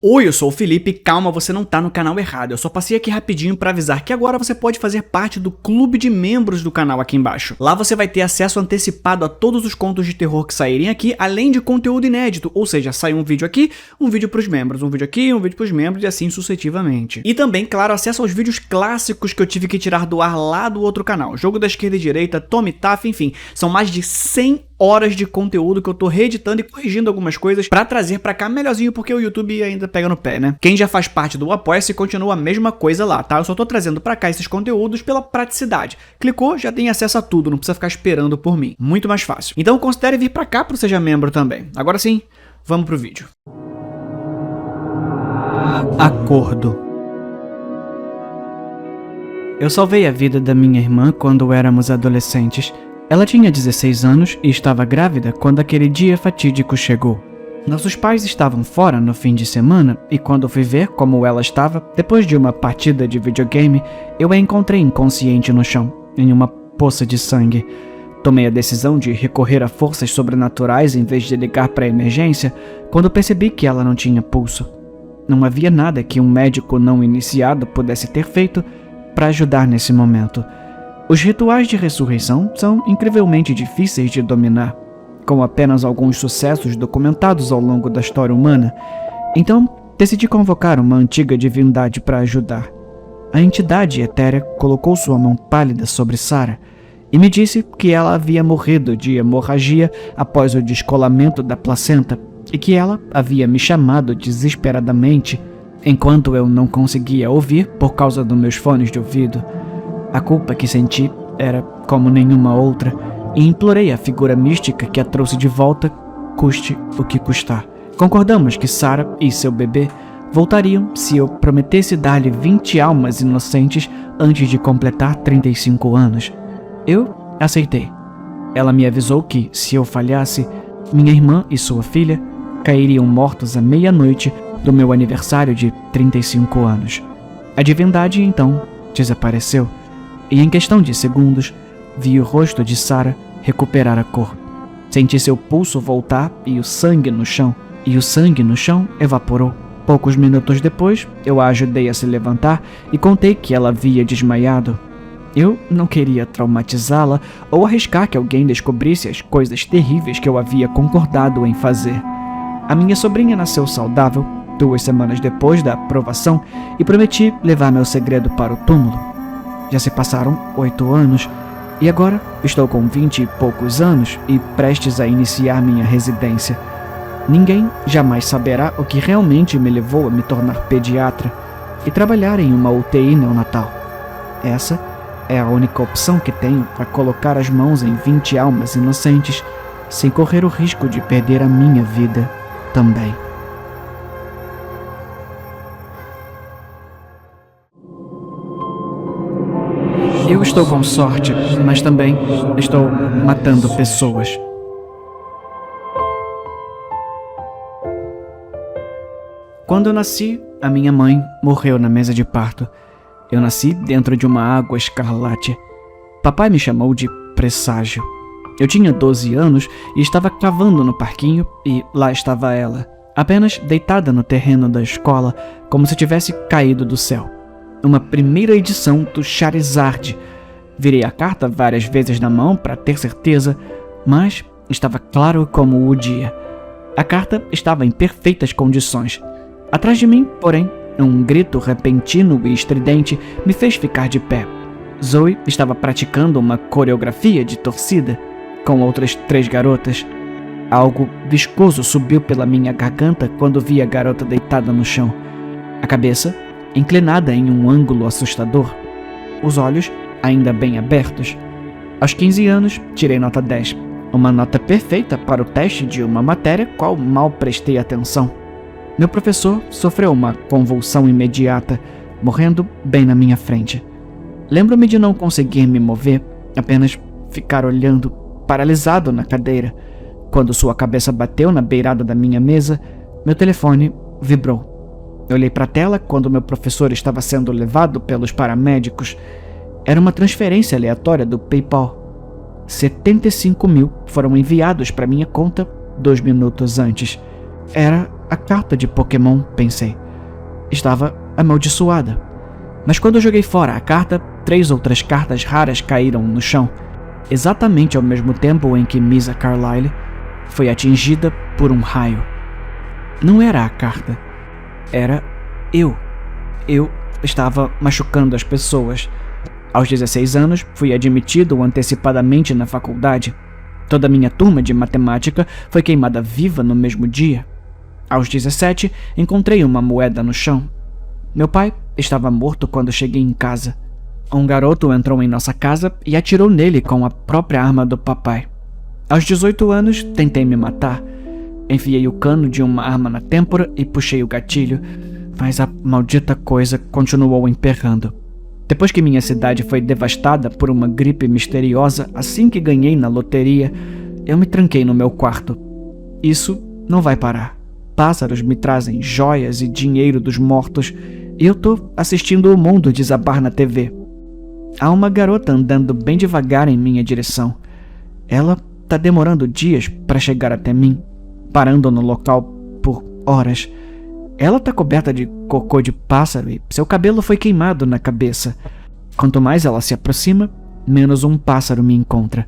Oi, eu sou o Felipe, calma, você não tá no canal errado, eu só passei aqui rapidinho pra avisar que agora você pode fazer parte do clube de membros do canal aqui embaixo. Lá você vai ter acesso antecipado a todos os contos de terror que saírem aqui, além de conteúdo inédito, ou seja, sai um vídeo aqui, um vídeo pros membros, um vídeo aqui, um vídeo pros membros e assim sucessivamente. E também, claro, acesso aos vídeos clássicos que eu tive que tirar do ar lá do outro canal, Jogo da Esquerda e Direita, Tommy Taff, enfim, são mais de 100 horas de conteúdo que eu tô reeditando e corrigindo algumas coisas pra trazer pra cá melhorzinho, porque o YouTube ainda pega no pé, né? Quem já faz parte do Apoia-se continua a mesma coisa lá, tá? Eu só tô trazendo pra cá esses conteúdos pela praticidade. Clicou, já tem acesso a tudo, não precisa ficar esperando por mim. Muito mais fácil. Então considere vir pra cá pro Seja Membro também. Agora sim, vamos pro vídeo. Acordo. Eu salvei a vida da minha irmã quando éramos adolescentes. Ela tinha 16 anos e estava grávida quando aquele dia fatídico chegou. Nossos pais estavam fora no fim de semana e quando fui ver como ela estava, depois de uma partida de videogame, eu a encontrei inconsciente no chão, em uma poça de sangue. Tomei a decisão de recorrer a forças sobrenaturais em vez de ligar para a emergência quando percebi que ela não tinha pulso. Não havia nada que um médico não iniciado pudesse ter feito para ajudar nesse momento. Os rituais de ressurreição são incrivelmente difíceis de dominar, com apenas alguns sucessos documentados ao longo da história humana. Então, decidi convocar uma antiga divindade para ajudar. A entidade etérea colocou sua mão pálida sobre Sarah e me disse que ela havia morrido de hemorragia após o descolamento da placenta e que ela havia me chamado desesperadamente enquanto eu não conseguia ouvir por causa dos meus fones de ouvido. A culpa que senti era como nenhuma outra e implorei a figura mística que a trouxe de volta, custe o que custar. Concordamos que Sarah e seu bebê voltariam se eu prometesse dar-lhe 20 almas inocentes antes de completar 35 anos. Eu aceitei. Ela me avisou que, se eu falhasse, minha irmã e sua filha cairiam mortos à meia-noite do meu aniversário de 35 anos. A divindade, então, desapareceu. E em questão de segundos, vi o rosto de Sarah recuperar a cor. Senti seu pulso voltar e o sangue no chão. E o sangue no chão evaporou. Poucos minutos depois, eu a ajudei a se levantar e contei que ela havia desmaiado. Eu não queria traumatizá-la ou arriscar que alguém descobrisse as coisas terríveis que eu havia concordado em fazer. A minha sobrinha nasceu saudável 2 semanas depois da aprovação e prometi levar meu segredo para o túmulo. Já se passaram 8 anos e agora estou com 20 e poucos anos e prestes a iniciar minha residência. Ninguém jamais saberá o que realmente me levou a me tornar pediatra e trabalhar em uma UTI neonatal. Essa é a única opção que tenho para colocar as mãos em 20 almas inocentes sem correr o risco de perder a minha vida também. Eu estou com sorte, mas também estou matando pessoas. Quando eu nasci, a minha mãe morreu na mesa de parto. Eu nasci dentro de uma água escarlate. Papai me chamou de presságio. Eu tinha 12 anos e estava cavando no parquinho e lá estava ela, apenas deitada no terreno da escola, como se tivesse caído do céu. Uma primeira edição do Charizard. Virei a carta várias vezes na mão para ter certeza, mas estava claro como o dia. A carta estava em perfeitas condições. Atrás de mim, porém, um grito repentino e estridente me fez ficar de pé. Zoe estava praticando uma coreografia de torcida com outras 3 garotas. Algo viscoso subiu pela minha garganta quando vi a garota deitada no chão. A cabeça inclinada em um ângulo assustador, os olhos ainda bem abertos. Aos 15 anos, tirei nota 10, uma nota perfeita para o teste de uma matéria qual mal prestei atenção. Meu professor sofreu uma convulsão imediata, morrendo bem na minha frente. Lembro-me de não conseguir me mover, apenas ficar olhando, paralisado na cadeira. Quando sua cabeça bateu na beirada da minha mesa, meu telefone vibrou. Eu olhei para a tela quando meu professor estava sendo levado pelos paramédicos. Era uma transferência aleatória do PayPal. 75 mil foram enviados para minha conta 2 minutos antes. Era a carta de Pokémon, pensei. Estava amaldiçoada. Mas quando eu joguei fora a carta, 3 outras cartas raras caíram no chão, exatamente ao mesmo tempo em que Misa Carlyle foi atingida por um raio. Não era a carta. Era eu. Eu estava machucando as pessoas. Aos 16 anos, fui admitido antecipadamente na faculdade. Toda a minha turma de matemática foi queimada viva no mesmo dia. Aos 17, encontrei uma moeda no chão. Meu pai estava morto quando cheguei em casa. Um garoto entrou em nossa casa e atirou nele com a própria arma do papai. Aos 18 anos, tentei me matar. Enfiei o cano de uma arma na têmpora e puxei o gatilho, mas a maldita coisa continuou emperrando. Depois que minha cidade foi devastada por uma gripe misteriosa assim que ganhei na loteria, eu me tranquei no meu quarto. Isso não vai parar. Pássaros me trazem joias e dinheiro dos mortos e eu tô assistindo o mundo desabar na TV. Há uma garota andando bem devagar em minha direção. Ela tá demorando dias para chegar até mim, parando no local por horas. Ela tá coberta de cocô de pássaro e seu cabelo foi queimado na cabeça. Quanto mais ela se aproxima, menos um pássaro me encontra.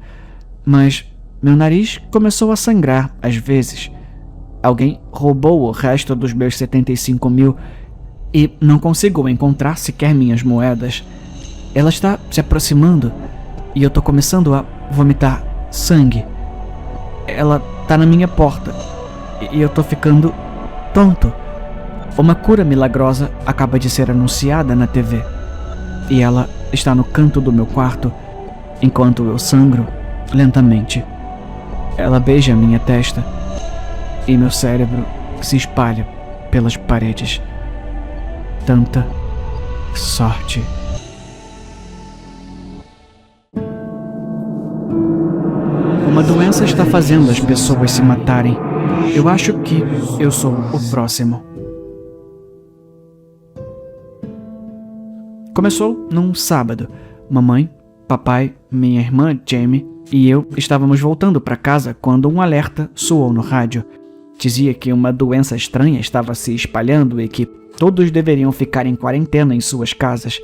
Mas meu nariz começou a sangrar às vezes. Alguém roubou o resto dos meus 75 mil e não consigo encontrar sequer minhas moedas. Ela está se aproximando e eu tô começando a vomitar sangue. Ela tá na minha porta e eu tô ficando tonto. Uma cura milagrosa acaba de ser anunciada na TV. E ela está no canto do meu quarto, enquanto eu sangro lentamente. Ela beija minha testa e meu cérebro se espalha pelas paredes. Tanta sorte. Uma doença está fazendo as pessoas se matarem. Eu acho que eu sou o próximo. Começou num sábado. Mamãe, papai, minha irmã Jamie e eu estávamos voltando para casa quando um alerta soou no rádio. Dizia que uma doença estranha estava se espalhando e que todos deveriam ficar em quarentena em suas casas.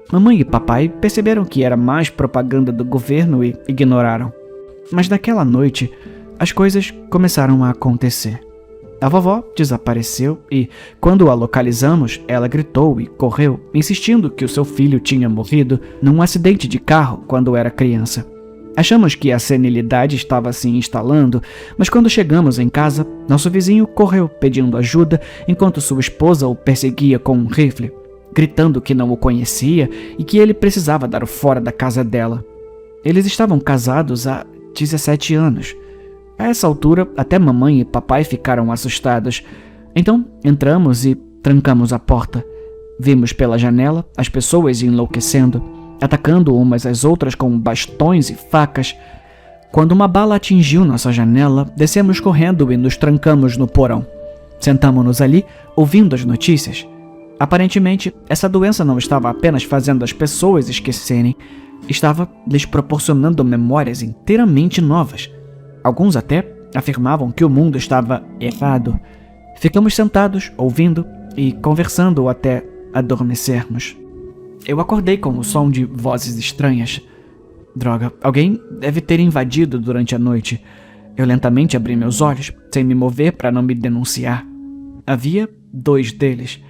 Mamãe e papai perceberam que era mais propaganda do governo e ignoraram. Mas naquela noite, as coisas começaram a acontecer. A vovó desapareceu e, quando a localizamos, ela gritou e correu, insistindo que o seu filho tinha morrido num acidente de carro quando era criança. Achamos que a senilidade estava se instalando, mas quando chegamos em casa, nosso vizinho correu pedindo ajuda enquanto sua esposa o perseguia com um rifle, gritando que não o conhecia e que ele precisava dar o fora da casa dela. Eles estavam casados há 17 anos. A essa altura, até mamãe e papai ficaram assustados. Então, entramos e trancamos a porta. Vimos pela janela as pessoas enlouquecendo, atacando umas às outras com bastões e facas. Quando uma bala atingiu nossa janela, descemos correndo e nos trancamos no porão. Sentamos-nos ali, ouvindo as notícias. Aparentemente, essa doença não estava apenas fazendo as pessoas esquecerem, estava lhes proporcionando memórias inteiramente novas. Alguns até afirmavam que o mundo estava errado. Ficamos sentados, ouvindo e conversando até adormecermos. Eu acordei com o som de vozes estranhas. Droga, alguém deve ter invadido durante a noite. Eu lentamente abri meus olhos, sem me mover para não me denunciar. Havia 2 deles.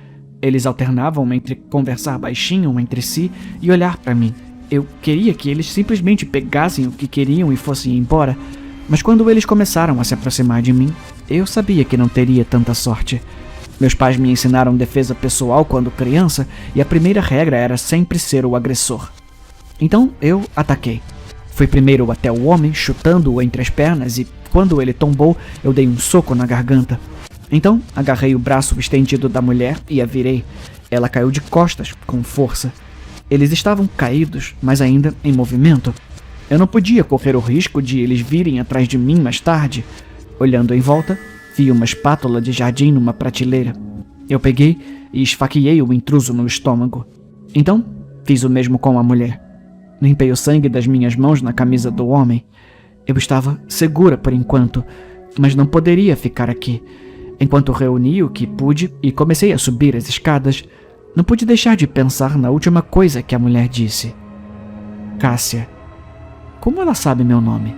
Eles alternavam entre conversar baixinho entre si e olhar para mim. Eu queria que eles simplesmente pegassem o que queriam e fossem embora, mas quando eles começaram a se aproximar de mim, eu sabia que não teria tanta sorte. Meus pais me ensinaram defesa pessoal quando criança e a primeira regra era sempre ser o agressor. Então eu ataquei. Fui primeiro até o homem, chutando-o entre as pernas e, quando ele tombou, eu dei um soco na garganta. Então agarrei o braço estendido da mulher e a virei. Ela caiu de costas, com força. Eles estavam caídos, mas ainda em movimento. Eu não podia correr o risco de eles virem atrás de mim mais tarde. Olhando em volta, vi uma espátula de jardim numa prateleira. Eu peguei e esfaqueei o intruso no estômago. Então, fiz o mesmo com a mulher. Limpei o sangue das minhas mãos na camisa do homem. Eu estava segura por enquanto, mas não poderia ficar aqui. Enquanto reuni o que pude e comecei a subir as escadas, não pude deixar de pensar na última coisa que a mulher disse. Cássia. Como ela sabe meu nome?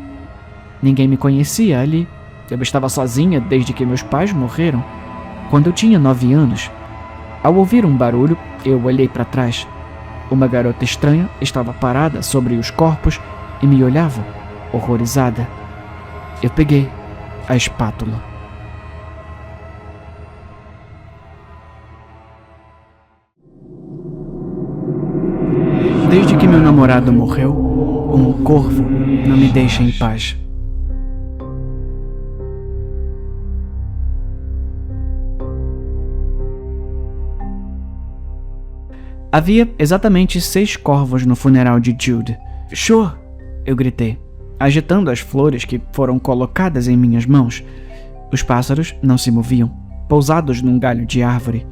Ninguém me conhecia ali. Eu estava sozinha desde que meus pais morreram, quando eu tinha 9 anos. Ao ouvir um barulho, eu olhei para trás. Uma garota estranha estava parada sobre os corpos e me olhava, horrorizada. Eu peguei a espátula. Desde que meu namorado morreu, um corvo não me deixa em paz. Havia exatamente 6 corvos no funeral de Jude. Sure! Eu gritei, agitando as flores que foram colocadas em minhas mãos. Os pássaros não se moviam, pousados num galho de árvore.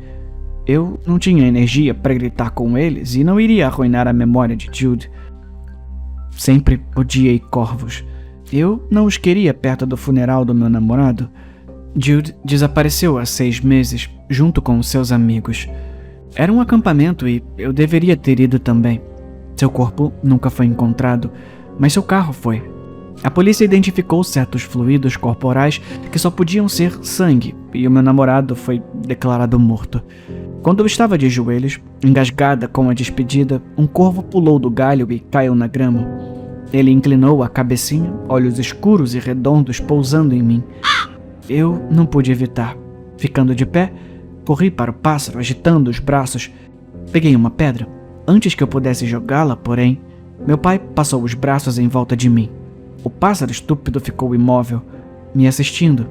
Eu não tinha energia para gritar com eles e não iria arruinar a memória de Jude. Sempre odiei corvos. Eu não os queria perto do funeral do meu namorado. Jude desapareceu há 6 meses, junto com seus amigos. Era um acampamento e eu deveria ter ido também. Seu corpo nunca foi encontrado, mas seu carro foi. A polícia identificou certos fluidos corporais que só podiam ser sangue e o meu namorado foi declarado morto. Quando eu estava de joelhos, engasgada com a despedida, um corvo pulou do galho e caiu na grama. Ele inclinou a cabecinha, olhos escuros e redondos pousando em mim. Eu não pude evitar. Ficando de pé, corri para o pássaro, agitando os braços. Peguei uma pedra. Antes que eu pudesse jogá-la, porém, meu pai passou os braços em volta de mim. O pássaro estúpido ficou imóvel, me assistindo.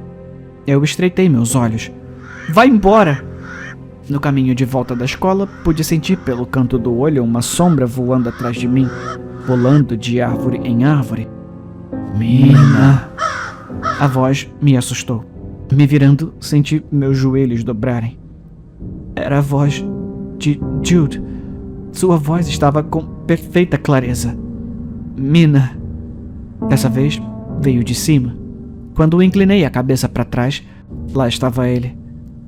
Eu estreitei meus olhos. Vai embora! No caminho de volta da escola, pude sentir pelo canto do olho uma sombra voando atrás de mim, pulando de árvore em árvore. Mina! A voz me assustou. Me virando, senti meus joelhos dobrarem. Era a voz de Jude. Sua voz estava com perfeita clareza. Mina! Dessa vez, veio de cima. Quando inclinei a cabeça para trás, lá estava ele,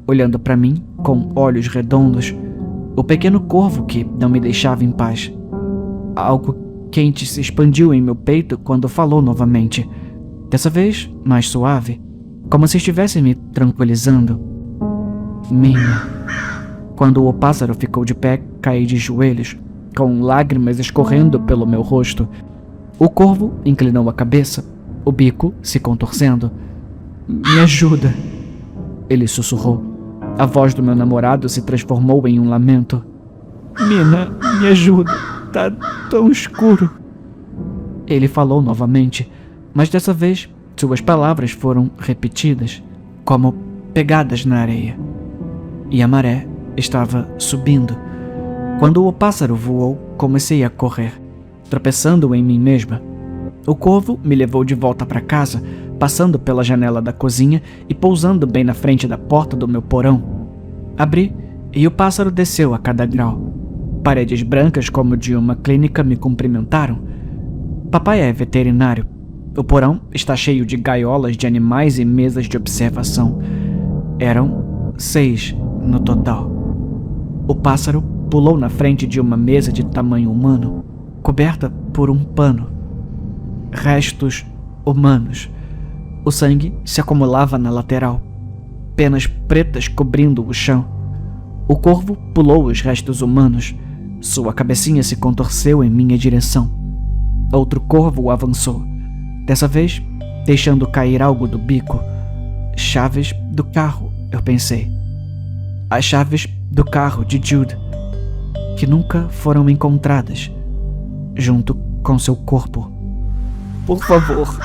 olhando para mim com olhos redondos, o pequeno corvo que não me deixava em paz. Algo quente se expandiu em meu peito quando falou novamente, dessa vez mais suave, como se estivesse me tranquilizando. Mina. Quando o pássaro ficou de pé, caí de joelhos, com lágrimas escorrendo pelo meu rosto. O corvo inclinou a cabeça, o bico se contorcendo. Me ajuda, ele sussurrou. A voz do meu namorado se transformou em um lamento. Mina, me ajuda, tá tão escuro. Ele falou novamente, mas dessa vez suas palavras foram repetidas, como pegadas na areia. E a maré estava subindo. Quando o pássaro voou, comecei a correr, tropeçando em mim mesma. O corvo me levou de volta para casa, passando pela janela da cozinha e pousando bem na frente da porta do meu porão. Abri e o pássaro desceu a cada grau. Paredes brancas como de uma clínica me cumprimentaram. Papai é veterinário. O porão está cheio de gaiolas de animais e mesas de observação. Eram 6 no total. O pássaro pulou na frente de uma mesa de tamanho humano, coberta por um pano. Restos humanos. O sangue se acumulava na lateral, penas pretas cobrindo o chão. O corvo pulou os restos humanos. Sua cabecinha se contorceu em minha direção. Outro corvo avançou, dessa vez deixando cair algo do bico. Chaves do carro, eu pensei. As chaves do carro de Jude, que nunca foram encontradas, junto com seu corpo. Por favor.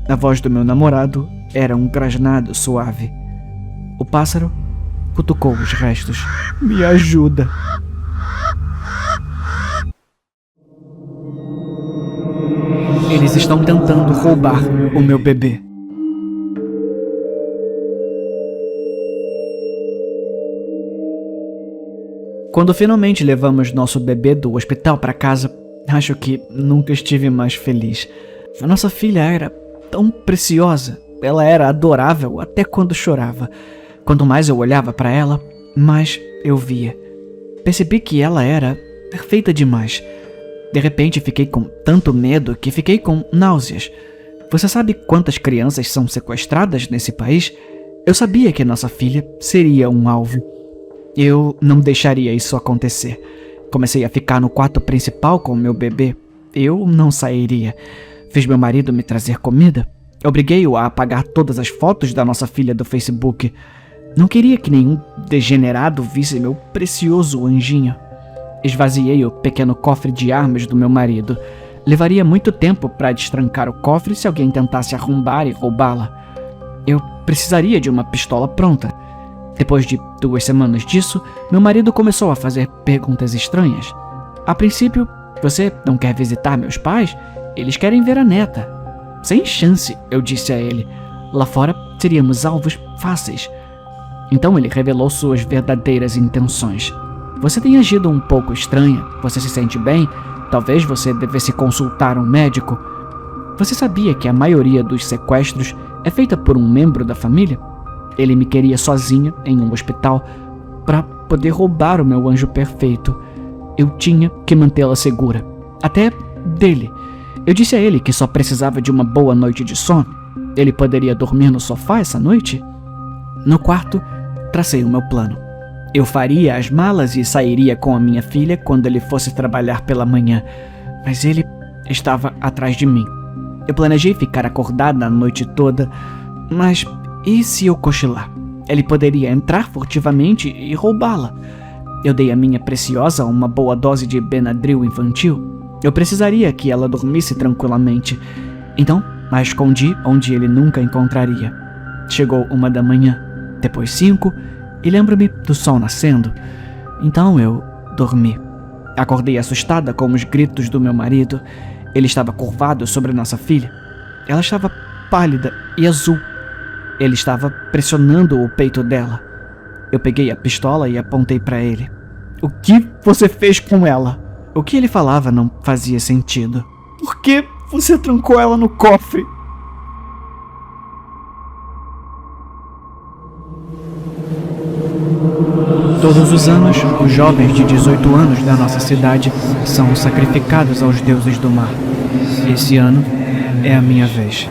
A voz do meu namorado era um grasnado suave. O pássaro cutucou os restos. Me ajuda. Eles estão tentando roubar o meu bebê. Quando finalmente levamos nosso bebê do hospital para casa, acho que nunca estive mais feliz. A nossa filha era tão preciosa, ela era adorável até quando chorava. Quanto mais eu olhava para ela, mais eu via. Percebi que ela era perfeita demais. De repente fiquei com tanto medo que fiquei com náuseas. Você sabe quantas crianças são sequestradas nesse país? Eu sabia que nossa filha seria um alvo. Eu não deixaria isso acontecer. Comecei a ficar no quarto principal com o meu bebê. Eu não sairia. Fiz meu marido me trazer comida. Obriguei-o a apagar todas as fotos da nossa filha do Facebook. Não queria que nenhum degenerado visse meu precioso anjinho. Esvaziei o pequeno cofre de armas do meu marido. Levaria muito tempo para destrancar o cofre se alguém tentasse arrombar e roubá-la. Eu precisaria de uma pistola pronta. Depois de 2 semanas disso, meu marido começou a fazer perguntas estranhas. A princípio, você não quer visitar meus pais? Eles querem ver a neta. Sem chance, eu disse a ele. Lá fora, seríamos alvos fáceis. Então ele revelou suas verdadeiras intenções. Você tem agido um pouco estranha. Você se sente bem? Talvez você devesse consultar um médico. Você sabia que a maioria dos sequestros é feita por um membro da família? Ele me queria sozinha em um hospital para poder roubar o meu anjo perfeito. Eu tinha que mantê-la segura. Até dele. Eu disse a ele que só precisava de uma boa noite de sono. Ele poderia dormir no sofá essa noite? No quarto, tracei o meu plano. Eu faria as malas e sairia com a minha filha quando ele fosse trabalhar pela manhã. Mas ele estava atrás de mim. Eu planejei ficar acordada a noite toda, mas e se eu cochilar? Ele poderia entrar furtivamente e roubá-la. Eu dei a minha preciosa uma boa dose de Benadryl infantil. Eu precisaria que ela dormisse tranquilamente. Então, a escondi onde ele nunca encontraria. Chegou 1 da manhã, depois 5, e lembro-me do sol nascendo. Então eu dormi. Acordei assustada com os gritos do meu marido. Ele estava curvado sobre nossa filha. Ela estava pálida e azul. Ele estava pressionando o peito dela. Eu peguei a pistola e apontei para ele. O que você fez com ela? O que ele falava não fazia sentido. Por que você trancou ela no cofre? Todos os anos, os jovens de 18 anos da nossa cidade são sacrificados aos deuses do mar. Esse ano é a minha vez.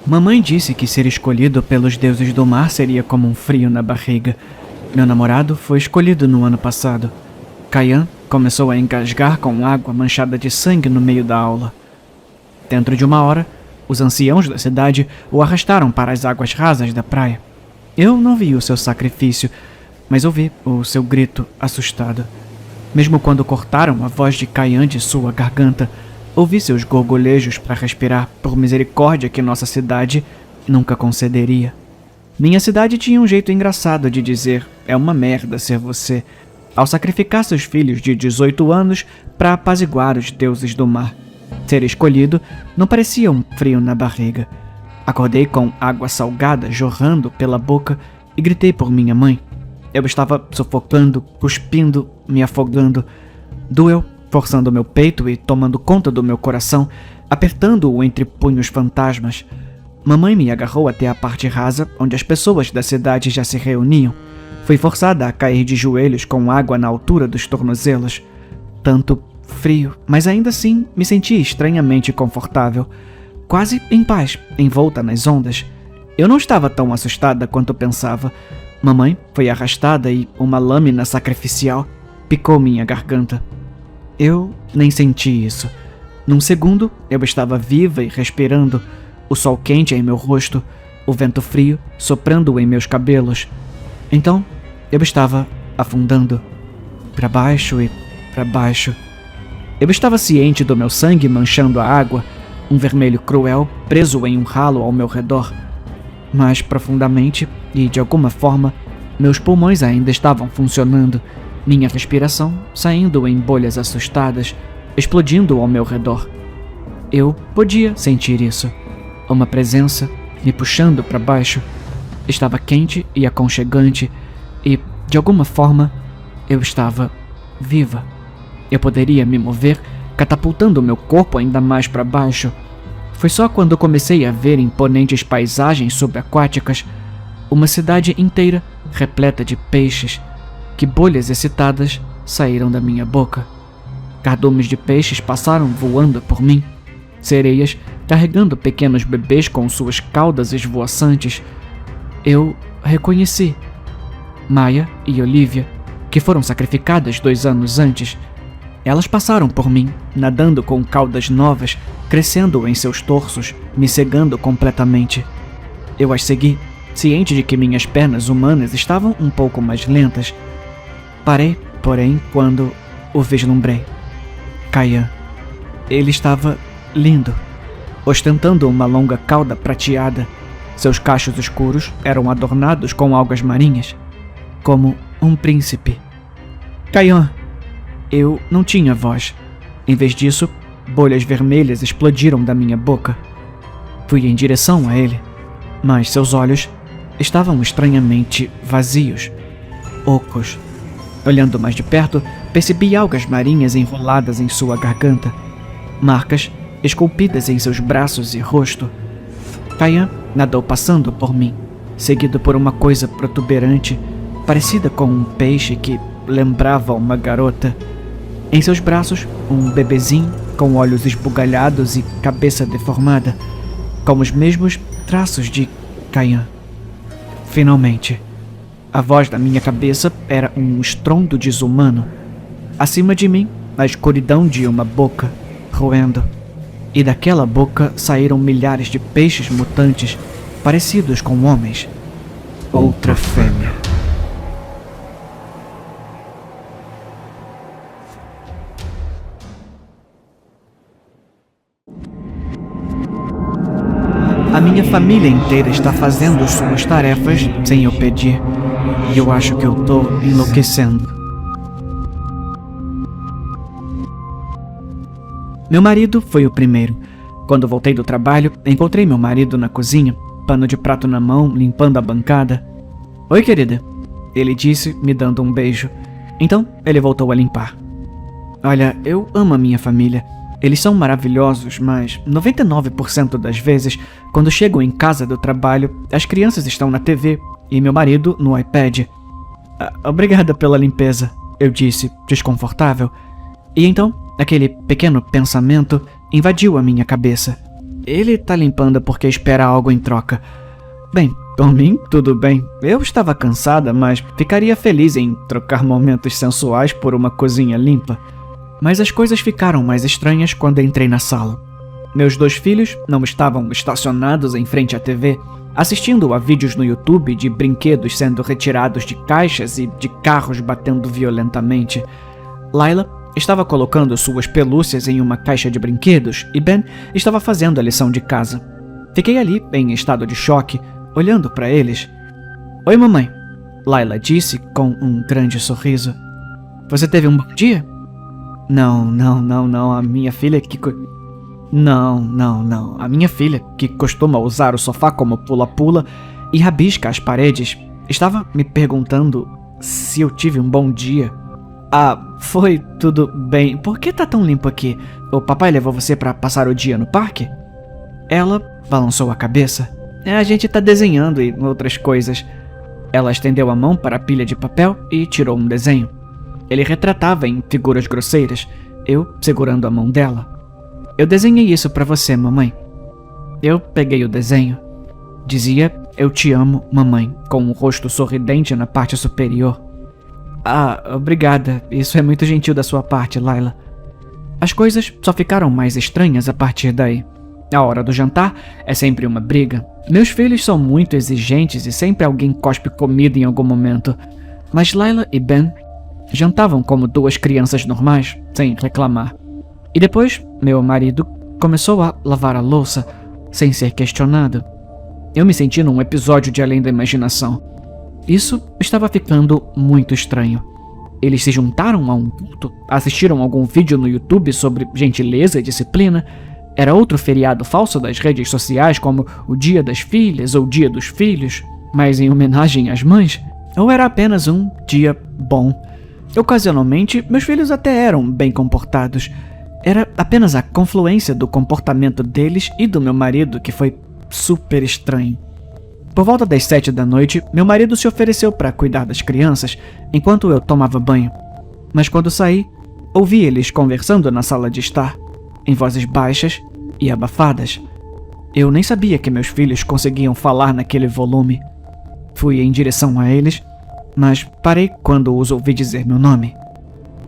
Mamãe disse que ser escolhido pelos deuses do mar seria como um frio na barriga. Meu namorado foi escolhido no ano passado. Kayan começou a engasgar com água manchada de sangue no meio da aula. Dentro de 1 hora, os anciãos da cidade o arrastaram para as águas rasas da praia. Eu não vi o seu sacrifício, mas ouvi o seu grito assustado. Mesmo quando cortaram a voz de Kayan de sua garganta, ouvi seus gorgolejos para respirar por misericórdia que nossa cidade nunca concederia. Minha cidade tinha um jeito engraçado de dizer: é uma merda ser você, ao sacrificar seus filhos de 18 anos para apaziguar os deuses do mar. Ser escolhido não parecia um frio na barriga. Acordei com água salgada jorrando pela boca e gritei por minha mãe. Eu estava sufocando, cuspindo, me afogando. Doeu, forçando meu peito e tomando conta do meu coração, apertando-o entre punhos fantasmas. Mamãe me agarrou até a parte rasa, onde as pessoas da cidade já se reuniam. Fui forçada a cair de joelhos com água na altura dos tornozelos. Tanto frio, mas ainda assim me senti estranhamente confortável. Quase em paz, envolta nas ondas. Eu não estava tão assustada quanto pensava. Mamãe foi arrastada e uma lâmina sacrificial picou minha garganta. Eu nem senti isso. Num segundo, eu estava viva e respirando, o sol quente em meu rosto, o vento frio soprando em meus cabelos. Então, eu estava afundando, para baixo e para baixo. Eu estava ciente do meu sangue manchando a água, um vermelho cruel preso em um ralo ao meu redor. Mais profundamente, e de alguma forma, meus pulmões ainda estavam funcionando, minha respiração saindo em bolhas assustadas, explodindo ao meu redor. Eu podia sentir isso. Uma presença me puxando para baixo. Estava quente e aconchegante e, de alguma forma, eu estava viva. Eu poderia me mover, catapultando meu corpo ainda mais para baixo. Foi só quando comecei a ver imponentes paisagens subaquáticas, uma cidade inteira repleta de peixes, que bolhas excitadas saíram da minha boca. Cardumes de peixes passaram voando por mim, sereias carregando pequenos bebês com suas caudas esvoaçantes. Eu reconheci Maya e Olivia, que foram sacrificadas 2 anos antes. Elas passaram por mim, nadando com caudas novas, crescendo em seus torsos, me cegando completamente. Eu as segui, ciente de que minhas pernas humanas estavam um pouco mais lentas. Parei, porém, quando o vislumbrei. Kayan. Ele estava lindo, ostentando uma longa cauda prateada. Seus cachos escuros eram adornados com algas marinhas, como um príncipe. Kayan. Eu não tinha voz. Em vez disso, bolhas vermelhas explodiram da minha boca. Fui em direção a ele, mas seus olhos estavam estranhamente vazios, ocos. Olhando mais de perto, percebi algas marinhas enroladas em sua garganta, marcas esculpidas em seus braços e rosto. Kayan nadou passando por mim, seguido por uma coisa protuberante, parecida com um peixe que lembrava uma garota. Em seus braços, um bebezinho com olhos esbugalhados e cabeça deformada, com os mesmos traços de Kayan. Finalmente, a voz da minha cabeça era um estrondo desumano. Acima de mim, a escuridão de uma boca, roendo. E daquela boca saíram milhares de peixes mutantes, parecidos com homens. Outra fêmea. A minha família inteira está fazendo suas tarefas sem eu pedir. E eu acho que eu tô enlouquecendo. Meu marido foi o primeiro. Quando voltei do trabalho, encontrei meu marido na cozinha, pano de prato na mão, limpando a bancada. Oi, querida, ele disse, me dando um beijo. Então, ele voltou a limpar. Olha, eu amo a minha família. Eles são maravilhosos, mas 99% das vezes, quando chego em casa do trabalho, as crianças estão na TV e meu marido no iPad. Obrigada pela limpeza, eu disse, desconfortável. E então, aquele pequeno pensamento invadiu a minha cabeça. Ele tá limpando porque espera algo em troca. Bem, por mim, tudo bem. Eu estava cansada, mas ficaria feliz em trocar momentos sensuais por uma cozinha limpa. Mas as coisas ficaram mais estranhas quando entrei na sala. Meus 2 filhos não estavam estacionados em frente à TV, assistindo a vídeos no YouTube de brinquedos sendo retirados de caixas e de carros batendo violentamente. Layla estava colocando suas pelúcias em uma caixa de brinquedos e Ben estava fazendo a lição de casa. Fiquei ali, em estado de choque, olhando para eles. Oi, mamãe, Layla disse com um grande sorriso. Você teve um bom dia? Não, a minha filha que... Não, a minha filha, que costuma usar o sofá como pula-pula e rabisca as paredes, estava me perguntando se eu tive um bom dia. Foi tudo bem. Por que tá tão limpo aqui? O papai levou você pra passar o dia no parque? Ela balançou a cabeça. A gente tá desenhando e outras coisas. Ela estendeu a mão para a pilha de papel e tirou um desenho. Ele retratava em figuras grosseiras, eu segurando a mão dela. Eu desenhei isso pra você, mamãe. Eu peguei o desenho. Dizia, eu te amo, mamãe, com um rosto sorridente na parte superior. Obrigada. Isso é muito gentil da sua parte, Layla. As coisas só ficaram mais estranhas a partir daí. A hora do jantar é sempre uma briga. Meus filhos são muito exigentes e sempre alguém cospe comida em algum momento. Mas Layla e Ben jantavam como 2 crianças normais, sem reclamar. E depois, meu marido começou a lavar a louça, sem ser questionado. Eu me senti num episódio de Além da Imaginação. Isso estava ficando muito estranho. Eles se juntaram a um culto, assistiram algum vídeo no YouTube sobre gentileza e disciplina. Era outro feriado falso das redes sociais, como o Dia das Filhas ou Dia dos Filhos, mas em homenagem às mães? Ou era apenas um dia bom? Ocasionalmente, meus filhos até eram bem comportados. Era apenas a confluência do comportamento deles e do meu marido que foi super estranho. Por volta das 7 da noite, meu marido se ofereceu para cuidar das crianças enquanto eu tomava banho. Mas quando saí, ouvi eles conversando na sala de estar, em vozes baixas e abafadas. Eu nem sabia que meus filhos conseguiam falar naquele volume. Fui em direção a eles, mas parei quando os ouvi dizer meu nome.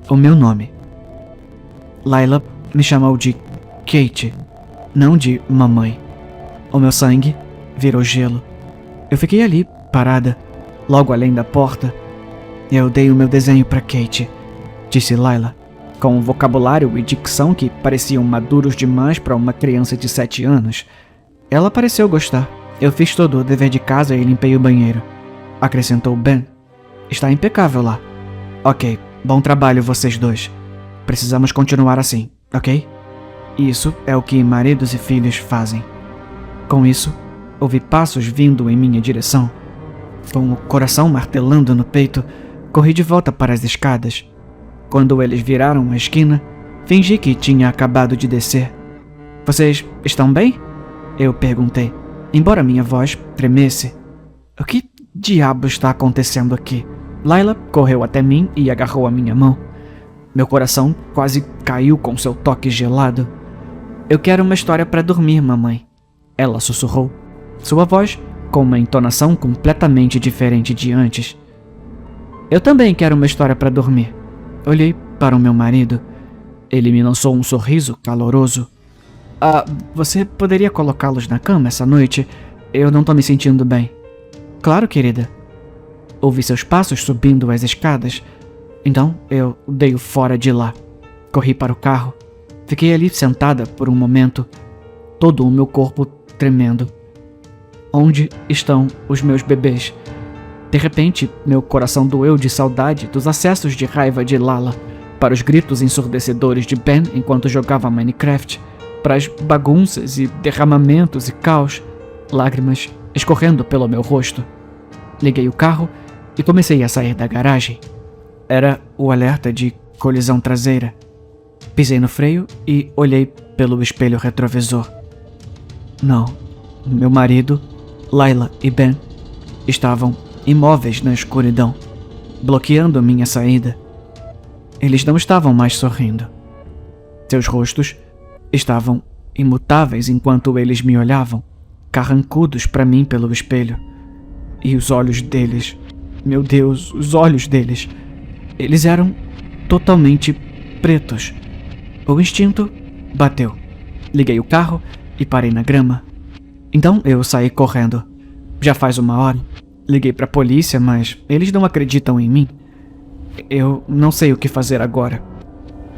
O meu nome. Layla me chamou de Kate, não de mamãe. O meu sangue virou gelo. Eu fiquei ali, parada, logo além da porta. Eu dei o meu desenho para Kate, disse Layla, com um vocabulário e dicção que pareciam maduros demais para uma criança de 7 anos. Ela pareceu gostar. Eu fiz todo o dever de casa e limpei o banheiro. Acrescentou Ben. Está impecável lá. Ok, bom trabalho vocês dois. Precisamos continuar assim, ok? Isso é o que maridos e filhos fazem. Com isso, ouvi passos vindo em minha direção. Com o coração martelando no peito, corri de volta para as escadas. Quando eles viraram a esquina, fingi que tinha acabado de descer. Vocês estão bem? Eu perguntei, embora minha voz tremesse. O que diabo está acontecendo aqui? Layla correu até mim e agarrou a minha mão. Meu coração quase caiu com seu toque gelado. Eu quero uma história para dormir, mamãe. Ela sussurrou, sua voz com uma entonação completamente diferente de antes. Eu também quero uma história para dormir. Olhei para o meu marido. Ele me lançou um sorriso caloroso. Você poderia colocá-los na cama essa noite? Eu não tô me sentindo bem. Claro, querida. Ouvi seus passos subindo as escadas. Então eu dei-o fora de lá. Corri para o carro. Fiquei ali sentada por um momento, todo o meu corpo tremendo. Onde estão os meus bebês? De repente, meu coração doeu de saudade dos acessos de raiva de Lala, para os gritos ensurdecedores de Ben enquanto jogava Minecraft, para as bagunças e derramamentos e caos, lágrimas escorrendo pelo meu rosto. Liguei o carro e comecei a sair da garagem. Era o alerta de colisão traseira. Pisei no freio e olhei pelo espelho retrovisor. Não, meu marido, Layla e Ben estavam imóveis na escuridão, bloqueando minha saída. Eles não estavam mais sorrindo. Seus rostos estavam imutáveis enquanto eles me olhavam, carrancudos para mim pelo espelho. E os olhos deles, meu Deus, os olhos deles, eles eram totalmente pretos. O instinto bateu. Liguei o carro e parei na grama. Então eu saí correndo. Já faz 1 hora. Liguei para a polícia, mas eles não acreditam em mim. Eu não sei o que fazer agora.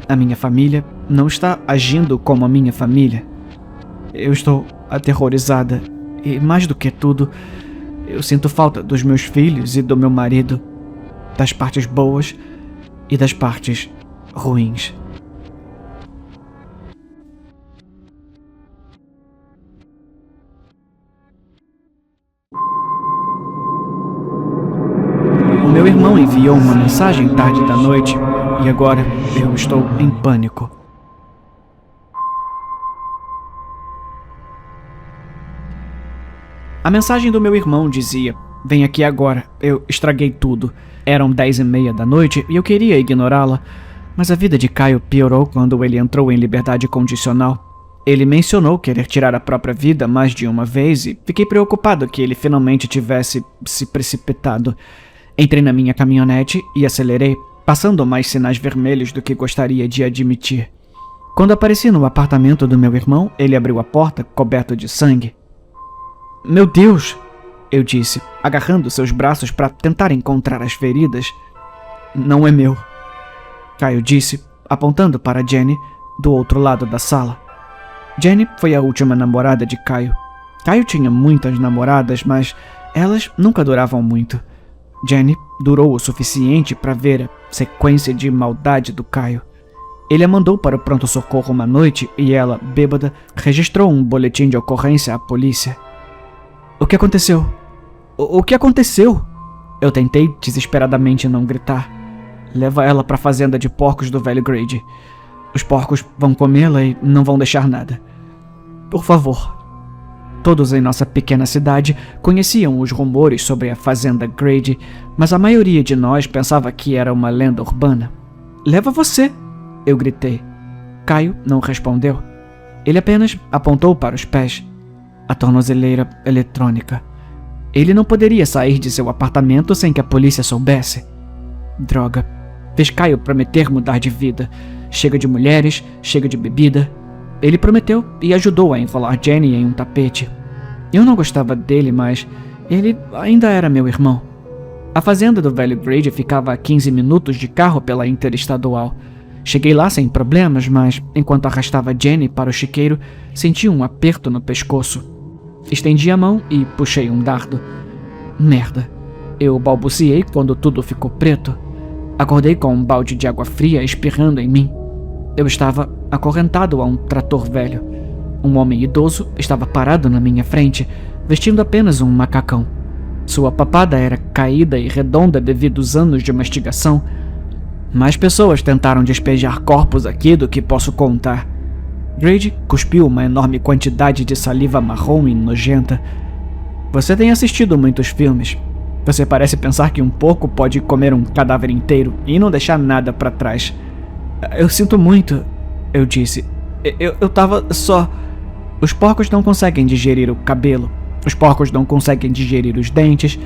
A minha família não está agindo como a minha família. Eu estou aterrorizada e, mais do que tudo, eu sinto falta dos meus filhos e do meu marido, das partes boas e das partes ruins. O meu irmão enviou uma mensagem tarde da noite e agora eu estou em pânico. A mensagem do meu irmão dizia: "Vem aqui agora, eu estraguei tudo." Eram 10h30 da noite e eu queria ignorá-la, mas a vida de Caio piorou quando ele entrou em liberdade condicional. Ele mencionou querer tirar a própria vida mais de uma vez e fiquei preocupado que ele finalmente tivesse se precipitado. Entrei na minha caminhonete e acelerei, passando mais sinais vermelhos do que gostaria de admitir. Quando apareci no apartamento do meu irmão, ele abriu a porta, coberto de sangue. "Meu Deus!" eu disse, agarrando seus braços para tentar encontrar as feridas. "Não é meu", Caio disse, apontando para Jenny, do outro lado da sala. Jenny foi a última namorada de Caio. Caio tinha muitas namoradas, mas elas nunca duravam muito. Jenny durou o suficiente para ver a sequência de maldade do Caio. Ele a mandou para o pronto-socorro uma noite e ela, bêbada, registrou um boletim de ocorrência à polícia. "O que aconteceu? O que aconteceu?" Eu tentei desesperadamente não gritar. "Leva ela para a fazenda de porcos do velho Grady." Os porcos vão comê-la e não vão deixar nada. Por favor. Todos em nossa pequena cidade conheciam os rumores sobre a fazenda Grady, mas a maioria de nós pensava que era uma lenda urbana. Leva você! Eu gritei. Caio não respondeu. Ele apenas apontou para os pés. A tornozeleira eletrônica. Ele não poderia sair de seu apartamento sem que a polícia soubesse. Droga. Fez Caio prometer mudar de vida. Chega de mulheres, chega de bebida. Ele prometeu e ajudou a enrolar Jenny em um tapete. Eu não gostava dele, mas ele ainda era meu irmão. A fazenda do velho Grady ficava a 15 minutos de carro pela interestadual. Cheguei lá sem problemas, mas enquanto arrastava Jenny para o chiqueiro, senti um aperto no pescoço. Estendi a mão e puxei um dardo. Merda. Eu balbuciei quando tudo ficou preto. Acordei com um balde de água fria espirrando em mim. Eu estava acorrentado a um trator velho. Um homem idoso estava parado na minha frente, vestindo apenas um macacão. Sua papada era caída e redonda devido aos anos de mastigação. Mais pessoas tentaram despejar corpos aqui do que posso contar. Grady cuspiu uma enorme quantidade de saliva marrom e nojenta. Você tem assistido muitos filmes. Você parece pensar que um porco pode comer um cadáver inteiro e não deixar nada para trás. Eu sinto muito, eu disse. Eu tava só... Os porcos não conseguem digerir o cabelo. Os porcos não conseguem digerir os dentes.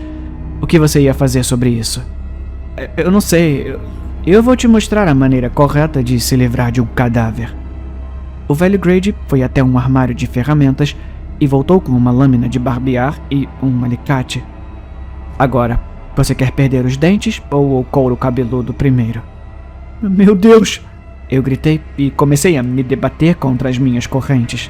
O que você ia fazer sobre isso? Eu não sei. Eu vou te mostrar a maneira correta de se livrar de um cadáver. O velho Grady foi até um armário de ferramentas e voltou com uma lâmina de barbear e um alicate. Agora, você quer perder os dentes ou o couro cabeludo primeiro? Meu Deus! Eu gritei e comecei a me debater contra as minhas correntes.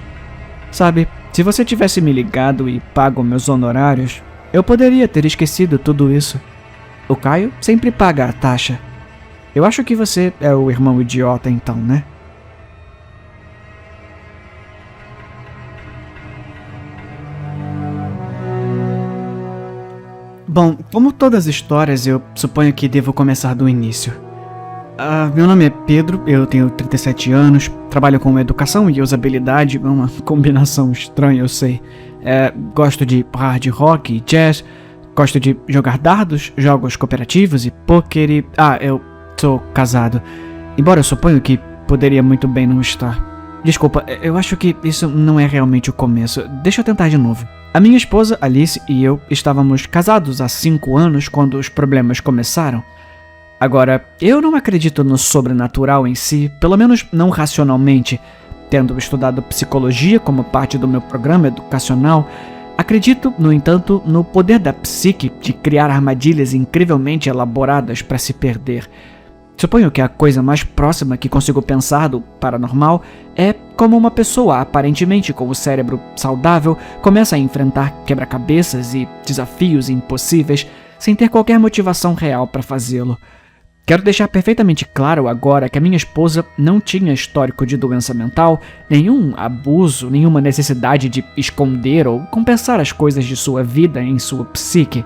Sabe, se você tivesse me ligado e pago meus honorários, eu poderia ter esquecido tudo isso. O Caio sempre paga a taxa. Eu acho que você é o irmão idiota então, né? Bom, como todas as histórias, eu suponho que devo começar do início. Meu nome é Pedro, eu tenho 37 anos, trabalho com educação e usabilidade, uma combinação estranha, eu sei. Gosto de hard rock e jazz, gosto de jogar dardos, jogos cooperativos e poker e... eu sou casado, embora eu suponho que poderia muito bem não estar. Desculpa, eu acho que isso não é realmente o começo. Deixa eu tentar de novo. A minha esposa, Alice, e eu estávamos casados há 5 anos quando os problemas começaram. Agora, eu não acredito no sobrenatural em si, pelo menos não racionalmente. Tendo estudado psicologia como parte do meu programa educacional, acredito, no entanto, no poder da psique de criar armadilhas incrivelmente elaboradas para se perder. Suponho que a coisa mais próxima que consigo pensar do paranormal é como uma pessoa, aparentemente com o cérebro saudável, começa a enfrentar quebra-cabeças e desafios impossíveis sem ter qualquer motivação real para fazê-lo. Quero deixar perfeitamente claro agora que a minha esposa não tinha histórico de doença mental, nenhum abuso, nenhuma necessidade de esconder ou compensar as coisas de sua vida em sua psique.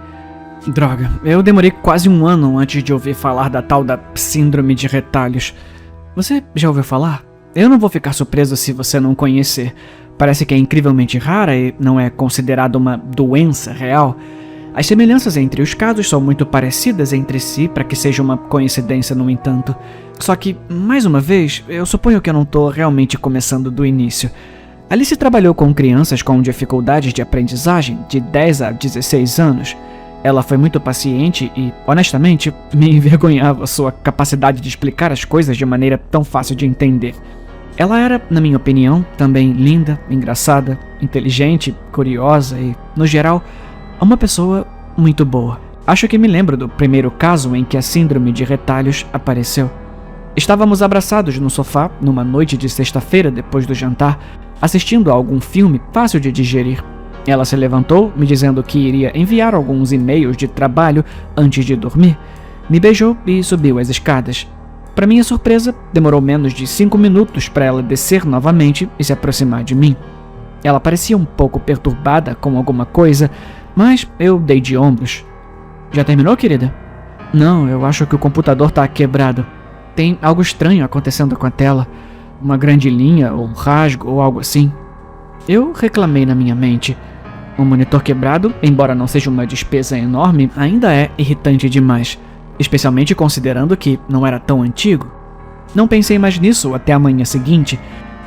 Droga, eu demorei quase 1 ano antes de ouvir falar da tal da síndrome de retalhos. Você já ouviu falar? Eu não vou ficar surpreso se você não conhecer. Parece que é incrivelmente rara e não é considerada uma doença real. As semelhanças entre os casos são muito parecidas entre si para que seja uma coincidência, no entanto. Só que, mais uma vez, eu suponho que eu não estou realmente começando do início. Alice trabalhou com crianças com dificuldades de aprendizagem de 10 a 16 anos. Ela foi muito paciente e, honestamente, me envergonhava sua capacidade de explicar as coisas de maneira tão fácil de entender. Ela era, na minha opinião, também linda, engraçada, inteligente, curiosa e, no geral, uma pessoa muito boa. Acho que me lembro do primeiro caso em que a síndrome de retalhos apareceu. Estávamos abraçados no sofá, numa noite de sexta-feira depois do jantar, assistindo a algum filme fácil de digerir. Ela se levantou, me dizendo que iria enviar alguns e-mails de trabalho antes de dormir. Me beijou e subiu as escadas. Para minha surpresa, demorou menos de 5 minutos para ela descer novamente e se aproximar de mim. Ela parecia um pouco perturbada com alguma coisa, mas eu dei de ombros. Já terminou, querida? Não, eu acho que o computador tá quebrado. Tem algo estranho acontecendo com a tela. uma grande linha ou rasgo ou algo assim. Eu reclamei na minha mente. Um monitor quebrado, embora não seja uma despesa enorme, ainda é irritante demais, especialmente considerando que não era tão antigo. Não pensei mais nisso até a manhã seguinte.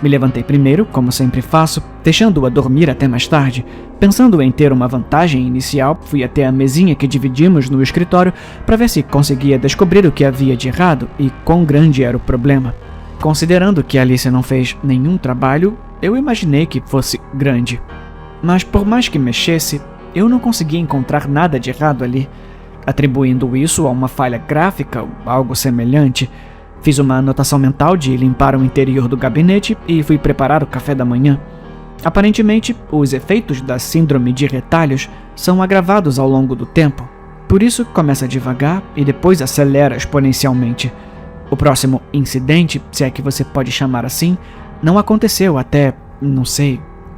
Me levantei primeiro, como sempre faço, deixando-a dormir até mais tarde. Pensando em ter uma vantagem inicial, fui até a mesinha que dividimos no escritório para ver se conseguia descobrir o que havia de errado e quão grande era o problema. Considerando que Alice não fez nenhum trabalho, eu imaginei que fosse grande. Mas por mais que mexesse, eu não conseguia encontrar nada de errado ali. Atribuindo isso a uma falha gráfica ou algo semelhante, fiz uma anotação mental de limpar o interior do gabinete e fui preparar o café da manhã. Aparentemente, os efeitos da síndrome de retalhos são agravados ao longo do tempo. Por isso, começa devagar e depois acelera exponencialmente. O próximo incidente, se é que você pode chamar assim, não aconteceu até,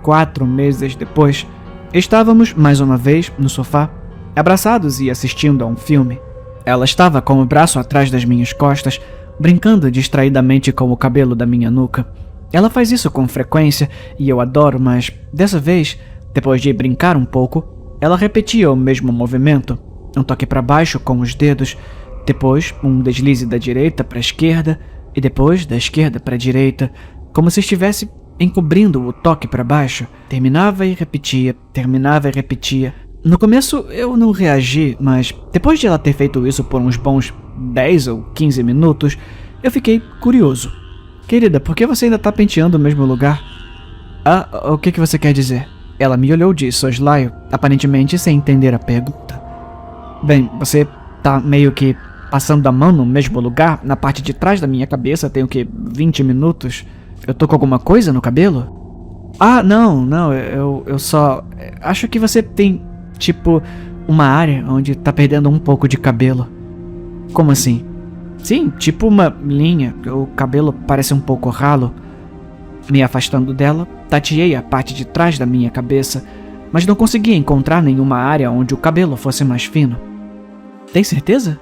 4 meses depois. Estávamos, mais uma vez, no sofá, abraçados e assistindo a um filme. Ela estava com o braço atrás das minhas costas, brincando distraidamente com o cabelo da minha nuca. Ela faz isso com frequência e eu adoro, mas dessa vez, depois de brincar um pouco, ela repetia o mesmo movimento. Um toque para baixo com os dedos, depois um deslize da direita para a esquerda e depois da esquerda para a direita, como se estivesse encobrindo o toque para baixo. Terminava e repetia, terminava e repetia. No começo eu não reagi, mas depois de ela ter feito isso por uns bons 10 ou 15 minutos, eu fiquei curioso. Querida, por que você ainda tá penteando o mesmo lugar? Ah, o que você quer dizer? Ela me olhou de soslaio, aparentemente sem entender a pergunta. Bem, você tá meio que passando a mão no mesmo lugar, na parte de trás da minha cabeça, tem 20 minutos. Eu tô com alguma coisa no cabelo? Ah, não, eu só... acho que você tem, uma área onde tá perdendo um pouco de cabelo. Como assim? Sim, tipo uma linha, o cabelo parece um pouco ralo. Me afastando dela, tateei a parte de trás da minha cabeça, mas não conseguia encontrar nenhuma área onde o cabelo fosse mais fino. Tem certeza?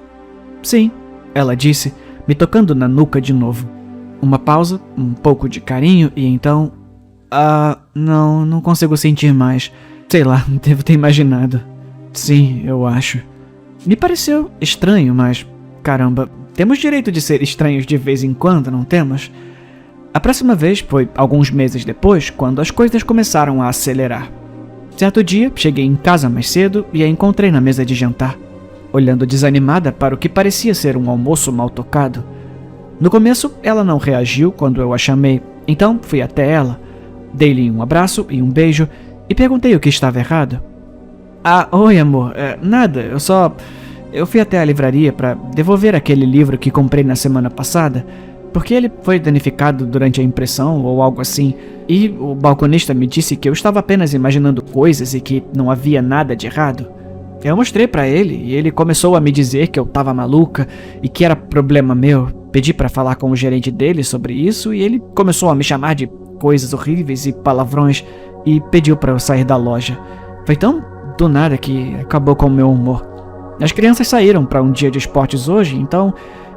Sim, ela disse, me tocando na nuca de novo. Uma pausa, um pouco de carinho e então... não consigo sentir mais. Sei lá, devo ter imaginado. Sim, eu acho. Me pareceu estranho, mas... caramba, temos direito de ser estranhos de vez em quando, não temos? A próxima vez foi alguns meses depois, quando as coisas começaram a acelerar. Certo dia, cheguei em casa mais cedo e a encontrei na mesa de jantar, olhando desanimada para o que parecia ser um almoço mal tocado. No começo, ela não reagiu quando eu a chamei, então fui até ela, dei-lhe um abraço e um beijo e perguntei o que estava errado. Ah, oi amor, nada, eu fui até a livraria para devolver aquele livro que comprei na semana passada, porque ele foi danificado durante a impressão ou algo assim, e o balconista me disse que eu estava apenas imaginando coisas e que não havia nada de errado. Eu mostrei para ele e ele começou a me dizer que eu estava maluca e que era problema meu. Pedi para falar com o gerente dele sobre isso e ele começou a me chamar de coisas horríveis e palavrões e pediu para eu sair da loja. Foi tão do nada que acabou com o meu humor. As crianças saíram para um dia de esportes hoje, então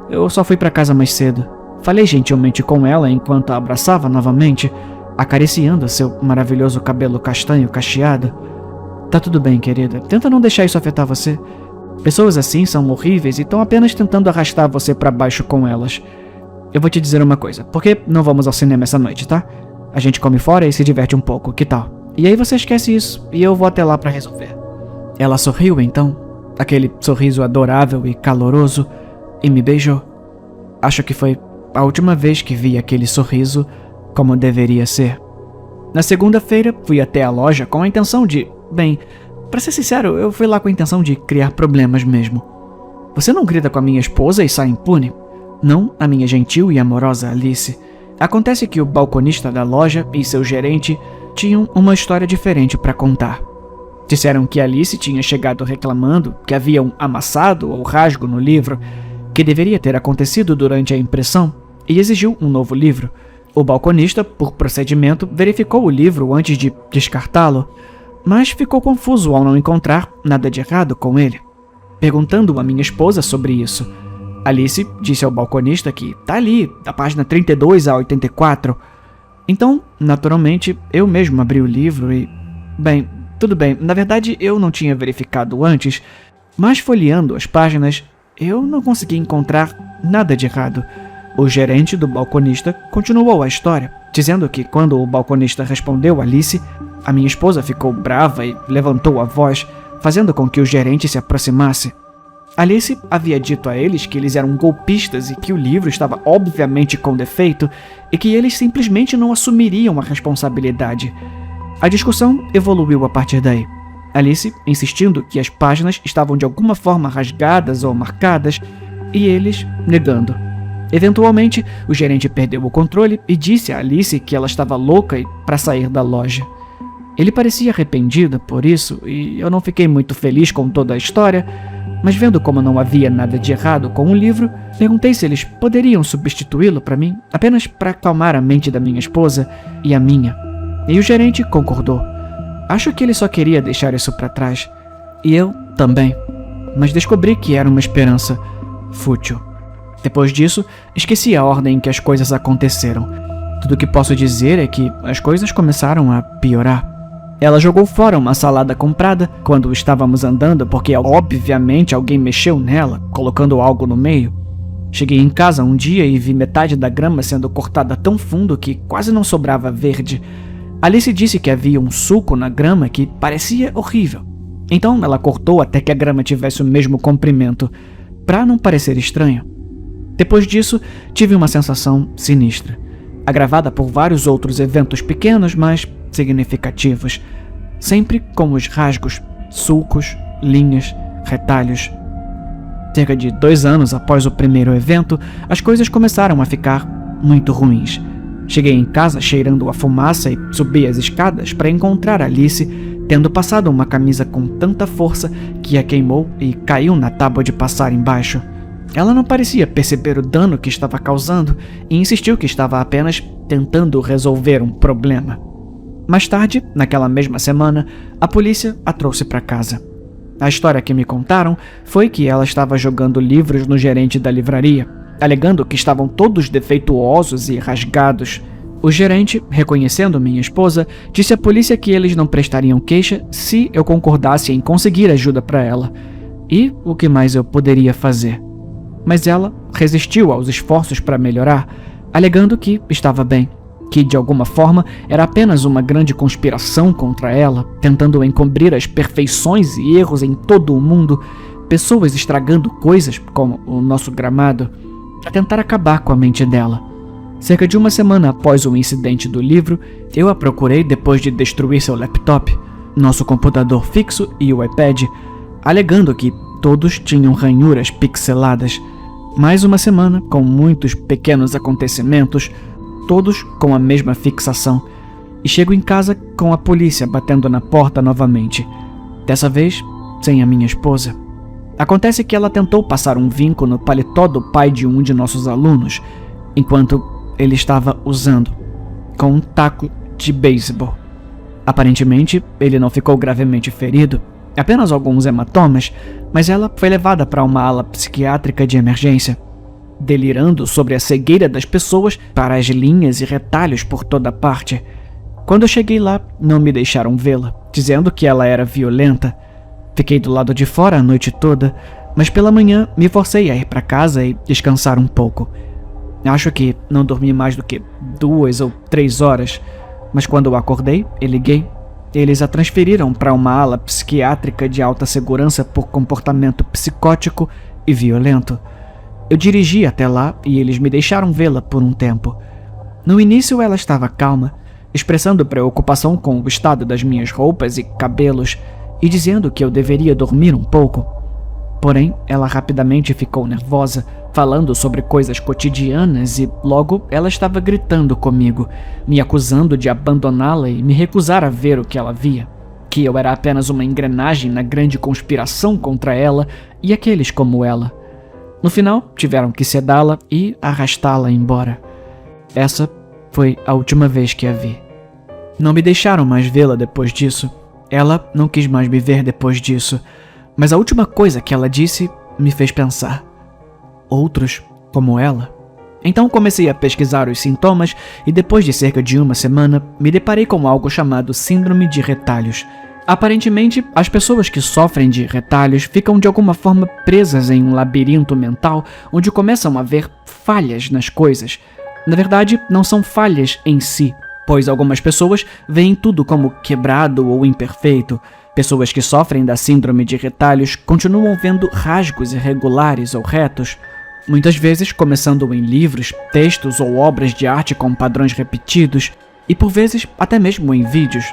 eu só fui para casa mais cedo. Falei gentilmente com ela enquanto a abraçava novamente, acariciando seu maravilhoso cabelo castanho cacheado. Tá tudo bem, querida. Tenta não deixar isso afetar você. Pessoas assim são horríveis e estão apenas tentando arrastar você para baixo com elas. Eu vou te dizer uma coisa. Por que não vamos ao cinema essa noite, tá? A gente come fora e se diverte um pouco, que tal? E aí você esquece isso e eu vou até lá para resolver. Ela sorriu então, aquele sorriso adorável e caloroso, e me beijou. Acho que foi a última vez que vi aquele sorriso como deveria ser. Na segunda-feira, fui até a loja com a intenção de... Bem, pra ser sincero, eu fui lá com a intenção de criar problemas mesmo. Você não grita com a minha esposa e sai impune? Não, a minha gentil e amorosa Alice. Acontece que o balconista da loja e seu gerente tinham uma história diferente para contar. Disseram que Alice tinha chegado reclamando que havia um amassado ou rasgo no livro, que deveria ter acontecido durante a impressão, e exigiu um novo livro. O balconista, por procedimento, verificou o livro antes de descartá-lo, mas ficou confuso ao não encontrar nada de errado com ele. Perguntando à minha esposa sobre isso, Alice disse ao balconista que tá ali, da página 32 a 84. Então, naturalmente, eu mesmo abri o livro e... Bem, tudo bem, na verdade eu não tinha verificado antes, mas folheando as páginas, eu não consegui encontrar nada de errado. O gerente do balconista continuou a história, dizendo que quando o balconista respondeu Alice, a minha esposa ficou brava e levantou a voz, fazendo com que o gerente se aproximasse. Alice havia dito a eles que eles eram golpistas e que o livro estava obviamente com defeito e que eles simplesmente não assumiriam a responsabilidade. A discussão evoluiu a partir daí. Alice insistindo que as páginas estavam de alguma forma rasgadas ou marcadas e eles negando. Eventualmente, o gerente perdeu o controle e disse a Alice que ela estava louca para sair da loja. Ele parecia arrependido por isso e eu não fiquei muito feliz com toda a história, mas vendo como não havia nada de errado com o livro, perguntei se eles poderiam substituí-lo para mim, apenas para acalmar a mente da minha esposa e a minha. E o gerente concordou. Acho que ele só queria deixar isso para trás. E eu também. Mas descobri que era uma esperança fútil. Depois disso, esqueci a ordem em que as coisas aconteceram. Tudo o que posso dizer é que as coisas começaram a piorar. Ela jogou fora uma salada comprada quando estávamos andando porque obviamente alguém mexeu nela, colocando algo no meio. Cheguei em casa um dia e vi metade da grama sendo cortada tão fundo que quase não sobrava verde. Alice disse que havia um sulco na grama que parecia horrível. Então ela cortou até que a grama tivesse o mesmo comprimento, para não parecer estranho. Depois disso, tive uma sensação sinistra, agravada por vários outros eventos pequenos, mas significativos, sempre com os rasgos, sulcos, linhas, retalhos. Cerca de 2 anos após o primeiro evento, as coisas começaram a ficar muito ruins. Cheguei em casa cheirando a fumaça e subi as escadas para encontrar Alice, tendo passado uma camisa com tanta força que a queimou e caiu na tábua de passar embaixo. Ela não parecia perceber o dano que estava causando e insistiu que estava apenas tentando resolver um problema. Mais tarde, naquela mesma semana, a polícia a trouxe para casa. A história que me contaram foi que ela estava jogando livros no gerente da livraria, alegando que estavam todos defeituosos e rasgados. O gerente, reconhecendo minha esposa, disse à polícia que eles não prestariam queixa se eu concordasse em conseguir ajuda para ela. E o que mais eu poderia fazer? Mas ela resistiu aos esforços para melhorar, alegando que estava bem, que de alguma forma era apenas uma grande conspiração contra ela, tentando encobrir as perfeições e erros em todo o mundo, pessoas estragando coisas como o nosso gramado, para tentar acabar com a mente dela. Cerca de uma semana após o incidente do livro, eu a procurei depois de destruir seu laptop, nosso computador fixo e o iPad, alegando que todos tinham ranhuras pixeladas. Mais uma semana, com muitos pequenos acontecimentos, todos com a mesma fixação, e chego em casa com a polícia batendo na porta novamente, dessa vez sem a minha esposa. Acontece que ela tentou passar um vinco no paletó do pai de um de nossos alunos, enquanto ele estava usando, com um taco de beisebol. Aparentemente, ele não ficou gravemente ferido, apenas alguns hematomas, mas ela foi levada para uma ala psiquiátrica de emergência, delirando sobre a cegueira das pessoas para as linhas e retalhos por toda parte. Quando eu cheguei lá, não me deixaram vê-la, dizendo que ela era violenta. Fiquei do lado de fora a noite toda, mas pela manhã me forcei a ir para casa e descansar um pouco. Acho que não dormi mais do que 2 ou 3 horas, mas quando eu acordei e liguei, eles a transferiram para uma ala psiquiátrica de alta segurança por comportamento psicótico e violento. Eu dirigi até lá e eles me deixaram vê-la por um tempo. No início ela estava calma, expressando preocupação com o estado das minhas roupas e cabelos e dizendo que eu deveria dormir um pouco. Porém, ela rapidamente ficou nervosa, falando sobre coisas cotidianas e logo ela estava gritando comigo, me acusando de abandoná-la e me recusar a ver o que ela via, que eu era apenas uma engrenagem na grande conspiração contra ela e aqueles como ela. No final, tiveram que sedá-la e arrastá-la embora. Essa foi a última vez que a vi. Não me deixaram mais vê-la depois disso. Ela não quis mais me ver depois disso. Mas a última coisa que ela disse me fez pensar. outros como ela. Então comecei a pesquisar os sintomas e depois de cerca de uma semana, me deparei com algo chamado síndrome de retalhos. Aparentemente, as pessoas que sofrem de retalhos ficam de alguma forma presas em um labirinto mental onde começam a ver falhas nas coisas. Na verdade, não são falhas em si, pois algumas pessoas veem tudo como quebrado ou imperfeito. Pessoas que sofrem da síndrome de retalhos continuam vendo rasgos irregulares ou retos, muitas vezes começando em livros, textos ou obras de arte com padrões repetidos, e por vezes até mesmo em vídeos.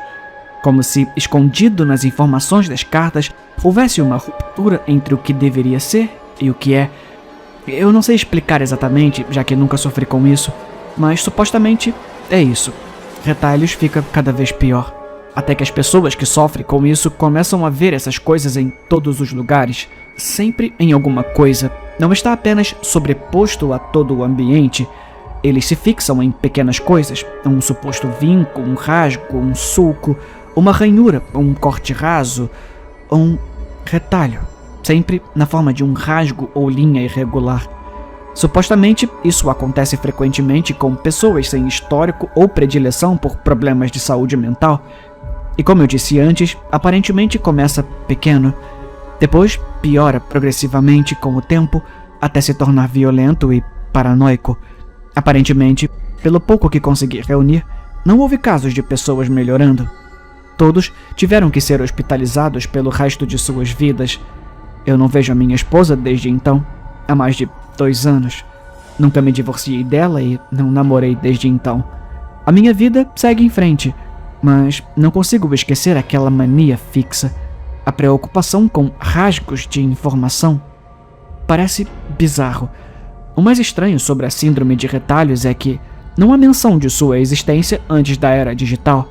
Como se, escondido nas informações das cartas, houvesse uma ruptura entre o que deveria ser e o que é. Eu não sei explicar exatamente, já que nunca sofri com isso, mas supostamente é isso. Retalhos fica cada vez pior, até que as pessoas que sofrem com isso começam a ver essas coisas em todos os lugares, sempre em alguma coisa. Não está apenas sobreposto a todo o ambiente. Eles se fixam em pequenas coisas, um suposto vinco, um rasgo, um sulco, uma ranhura, um corte raso, um retalho, sempre na forma de um rasgo ou linha irregular. Supostamente, isso acontece frequentemente com pessoas sem histórico ou predileção por problemas de saúde mental. E como eu disse antes, aparentemente começa pequeno, depois piora progressivamente com o tempo até se tornar violento e paranoico. Aparentemente, pelo pouco que consegui reunir, não houve casos de pessoas melhorando. Todos tiveram que ser hospitalizados pelo resto de suas vidas. Eu não vejo a minha esposa desde então, há mais de 2 anos. Nunca me divorciei dela e não namorei desde então. A minha vida segue em frente, mas não consigo esquecer aquela mania fixa, a preocupação com rasgos de informação. Parece bizarro. O mais estranho sobre a síndrome de retalhos é que não há menção de sua existência antes da era digital.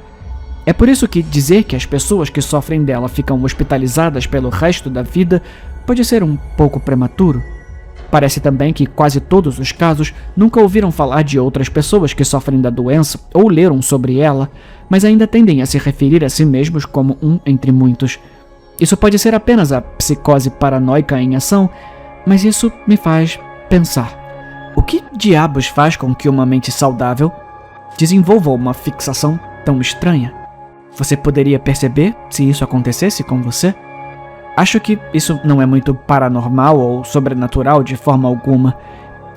É por isso que dizer que as pessoas que sofrem dela ficam hospitalizadas pelo resto da vida pode ser um pouco prematuro. Parece também que quase todos os casos nunca ouviram falar de outras pessoas que sofrem da doença ou leram sobre ela, mas ainda tendem a se referir a si mesmos como um entre muitos. Isso pode ser apenas a psicose paranoica em ação, mas isso me faz pensar. O que diabos faz com que uma mente saudável desenvolva uma fixação tão estranha? Você poderia perceber se isso acontecesse com você? Acho que isso não é muito paranormal ou sobrenatural de forma alguma.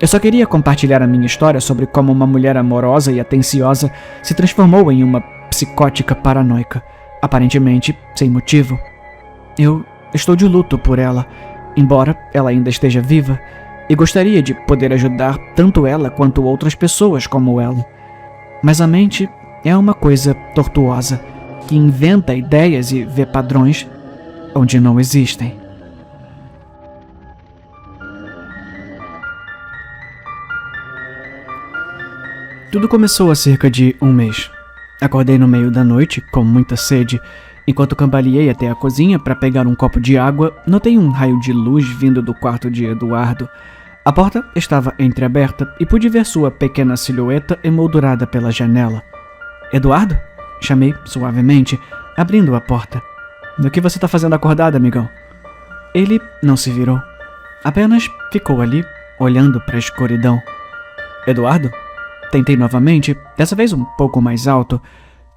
Eu só queria compartilhar a minha história sobre como uma mulher amorosa e atenciosa se transformou em uma psicótica paranoica, aparentemente sem motivo. Eu estou de luto por ela, embora ela ainda esteja viva, e gostaria de poder ajudar tanto ela quanto outras pessoas como ela. Mas a mente é uma coisa tortuosa, que inventa ideias e vê padrões onde não existem. Tudo começou há cerca de 1 mês. Acordei no meio da noite, com muita sede. Enquanto cambaleei até a cozinha para pegar um copo de água, notei um raio de luz vindo do quarto de Eduardo. A porta estava entreaberta e pude ver sua pequena silhueta emoldurada pela janela. Eduardo? Chamei suavemente, abrindo a porta. O que você está fazendo acordado, amigão? Ele não se virou. Apenas ficou ali, olhando para a escuridão. Eduardo? Tentei novamente, dessa vez um pouco mais alto.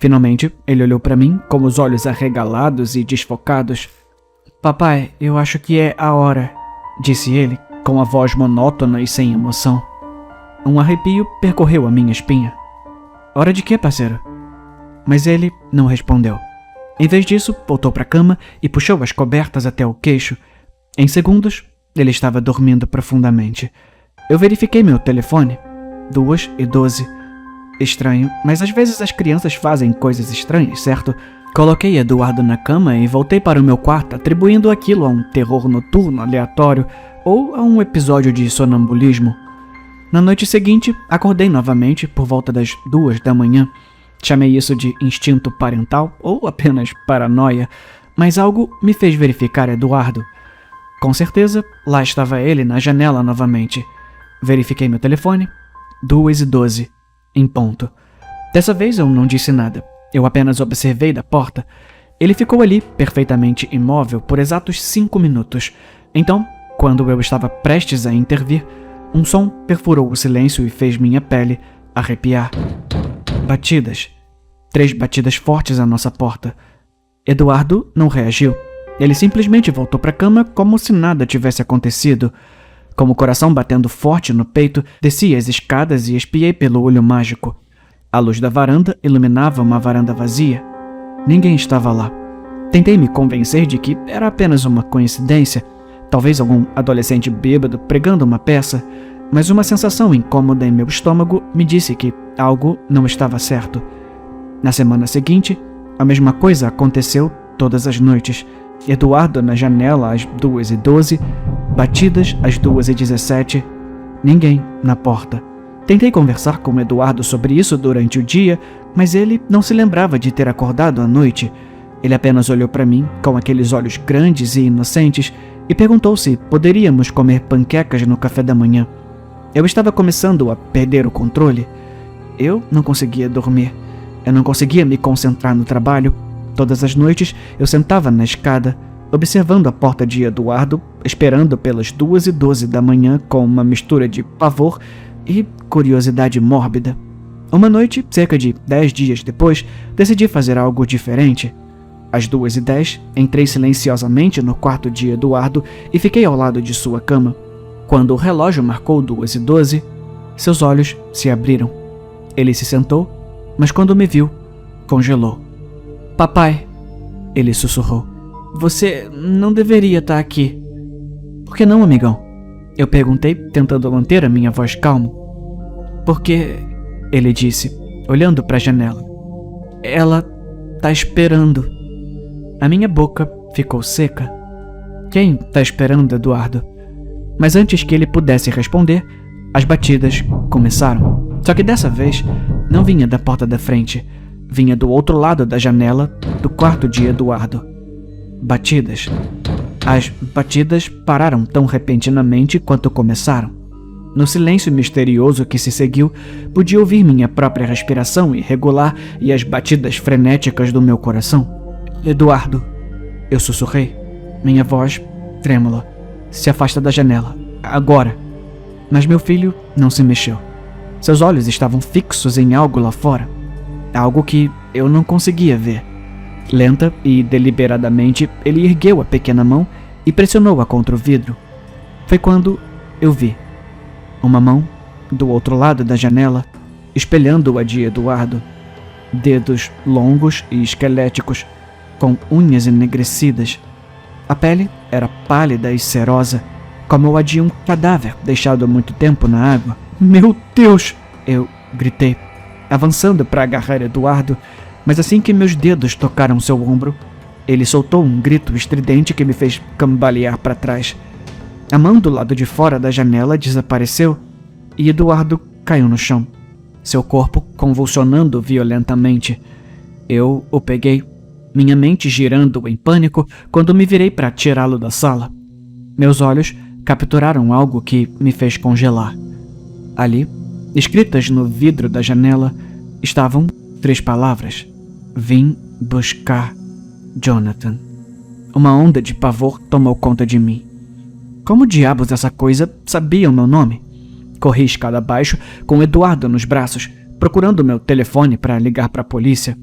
Finalmente, ele olhou para mim com os olhos arregalados e desfocados. Papai, eu acho que é a hora, disse ele, com a voz monótona e sem emoção. Um arrepio percorreu a minha espinha. Hora de quê, parceiro? Mas ele não respondeu. Em vez disso, voltou para a cama e puxou as cobertas até o queixo. Em segundos, ele estava dormindo profundamente. Eu verifiquei meu telefone. 2:12. Estranho, mas às vezes as crianças fazem coisas estranhas, certo? Coloquei Eduardo na cama e voltei para o meu quarto, atribuindo aquilo a um terror noturno aleatório ou a um episódio de sonambulismo. Na noite seguinte, acordei novamente por volta das 2 da manhã. Chamei isso de instinto parental ou apenas paranoia, mas algo me fez verificar Eduardo. Com certeza, lá estava ele na janela novamente. Verifiquei meu telefone. 2:12. Em ponto. Dessa vez eu não disse nada. Eu apenas observei da porta. Ele ficou ali, perfeitamente imóvel, por exatos 5 minutos. Então, Quando eu estava prestes a intervir, um som perfurou o silêncio e fez minha pele arrepiar. Batidas. 3 batidas fortes à nossa porta. Eduardo não reagiu. Ele simplesmente voltou para a cama como se nada tivesse acontecido. Com o coração batendo forte no peito, desci as escadas e espiei pelo olho mágico. A luz da varanda iluminava uma varanda vazia. Ninguém estava lá. Tentei me convencer de que era apenas uma coincidência, talvez algum adolescente bêbado pregando uma peça, mas uma sensação incômoda em meu estômago me disse que algo não estava certo. Na semana seguinte, a mesma coisa aconteceu todas as noites. Eduardo na janela às 2h12, batidas às 2h17, ninguém na porta. Tentei conversar com Eduardo sobre isso durante o dia, mas ele não se lembrava de ter acordado à noite. Ele apenas olhou para mim com aqueles olhos grandes e inocentes e perguntou se poderíamos comer panquecas no café da manhã. Eu estava começando a perder o controle. Eu não conseguia dormir. Eu não conseguia me concentrar no trabalho. Todas as noites eu sentava na escada, observando a porta de Eduardo, esperando pelas 2h12 da manhã com uma mistura de pavor e curiosidade mórbida. Uma noite, cerca de 10 dias depois, decidi fazer algo diferente. Às 2h10, entrei silenciosamente no quarto de Eduardo e fiquei ao lado de sua cama. Quando o relógio marcou 2h12, seus olhos se abriram. Ele se sentou, mas quando me viu, congelou. "Papai", ele sussurrou, "você não deveria estar aqui." "Por que não, amigão?" Eu perguntei, tentando manter a minha voz calma. "Porque", ele disse, olhando para a janela, "ela tá esperando." A minha boca ficou seca. "Quem tá esperando, Eduardo?" Mas antes que ele pudesse responder, as batidas começaram. Só que dessa vez, não vinha da porta da frente. Vinha do outro lado da janela do quarto de Eduardo. Batidas. As batidas pararam tão repentinamente quanto começaram. No silêncio misterioso que se seguiu, podia ouvir minha própria respiração irregular e as batidas frenéticas do meu coração. "Eduardo", eu sussurrei, minha voz trêmula. "Se afasta da janela, agora." Mas meu filho não se mexeu. Seus olhos estavam fixos em algo lá fora. Algo que eu não conseguia ver. Lenta e deliberadamente, ele ergueu a pequena mão e pressionou-a contra o vidro. Foi quando eu vi. Uma mão, do outro lado da janela, espelhando a de Eduardo. Dedos longos e esqueléticos, com unhas enegrecidas. A pele era pálida e cerosa, como a de um cadáver deixado há muito tempo na água. "Meu Deus!" eu gritei, avançando para agarrar Eduardo, mas assim que meus dedos tocaram seu ombro, ele soltou um grito estridente que me fez cambalear para trás. A mão do lado de fora da janela desapareceu e Eduardo caiu no chão, seu corpo convulsionando violentamente. Eu o peguei, minha mente girando em pânico quando me virei para tirá-lo da sala. Meus olhos capturaram algo que me fez congelar. Ali, escritas no vidro da janela, estavam 3 palavras: "Vim buscar Jonathan." Uma onda de pavor tomou conta de mim. Como diabos essa coisa sabia o meu nome? Corri escada abaixo com Eduardo nos braços, procurando meu telefone para ligar para a polícia.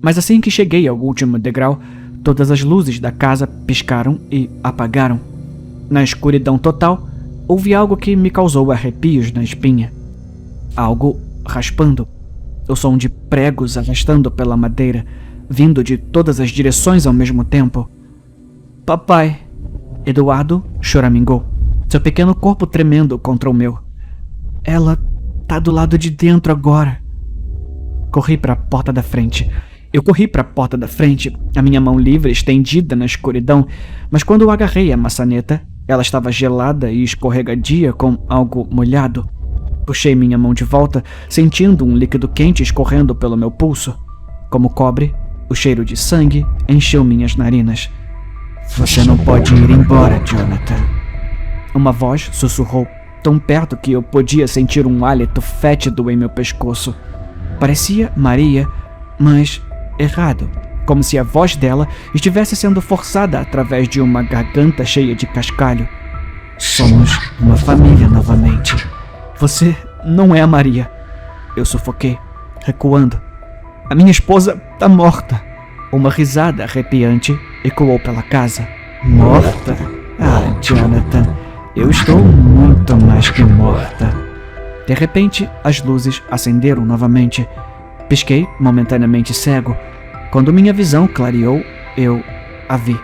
Mas assim que cheguei ao último degrau, todas as luzes da casa piscaram e apagaram. Na escuridão total, houve algo que me causou arrepios na espinha. Algo raspando. O som de pregos arrastando pela madeira, vindo de todas as direções ao mesmo tempo. "Papai!" Eduardo choramingou, seu pequeno corpo tremendo contra o meu. "Ela tá do lado de dentro agora." Corri para a porta da frente. Eu corri para a porta da frente, a minha mão livre estendida na escuridão, mas quando eu agarrei a maçaneta, ela estava gelada e escorregadia com algo molhado. Puxei minha mão de volta, sentindo um líquido quente escorrendo pelo meu pulso. Como cobre, o cheiro de sangue encheu minhas narinas. "Você não pode ir embora, Jonathan." Uma voz sussurrou, tão perto que eu podia sentir um hálito fétido em meu pescoço. Parecia Maria, mas errado, como se a voz dela estivesse sendo forçada através de uma garganta cheia de cascalho. Somos uma família novamente. Você não é a Maria. Eu sufoquei, recuando. A minha esposa tá morta. Uma risada arrepiante ecoou pela casa. Morta? Ah, Jonathan, eu estou muito mais que morta. De repente, as luzes acenderam novamente. Pisquei, momentaneamente cego. Quando minha visão clareou, eu a vi.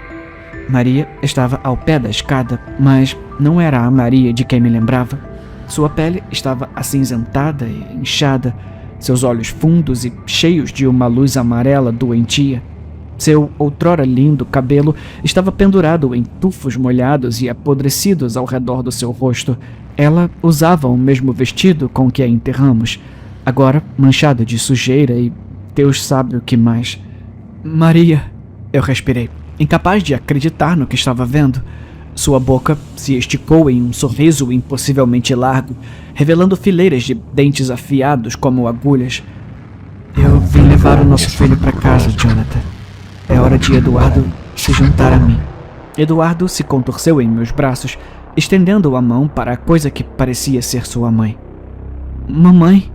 Maria estava ao pé da escada, mas não era a Maria de quem me lembrava. Sua pele estava acinzentada e inchada, seus olhos fundos e cheios de uma luz amarela doentia. Seu outrora lindo cabelo estava pendurado em tufos molhados e apodrecidos ao redor do seu rosto. Ela usava o mesmo vestido com que a enterramos, agora manchado de sujeira e Deus sabe o que mais. Maria, eu respirei, incapaz de acreditar no que estava vendo. Sua boca se esticou em um sorriso impossivelmente largo, revelando fileiras de dentes afiados como agulhas. Eu vim levar o nosso filho para casa, Jonathan. É hora de Eduardo se juntar a mim. Eduardo se contorceu em meus braços, estendendo a mão para a coisa que parecia ser sua mãe. Mamãe,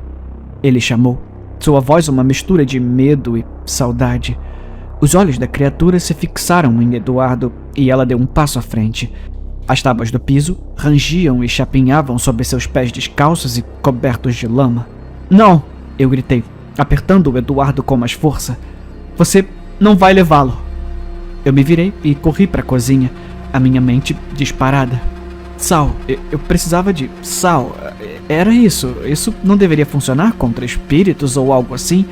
ele chamou, sua voz uma mistura de medo e saudade. Os olhos da criatura se fixaram em Eduardo e ela deu um passo à frente. As tábuas do piso rangiam e chapinhavam sob seus pés descalços e cobertos de lama. Não! Eu gritei, apertando o Eduardo com mais força. Você não vai levá-lo! Eu me virei e corri para a cozinha, a minha mente disparada. Sal, eu precisava de sal. Era isso. Isso não deveria funcionar contra espíritos ou algo assim.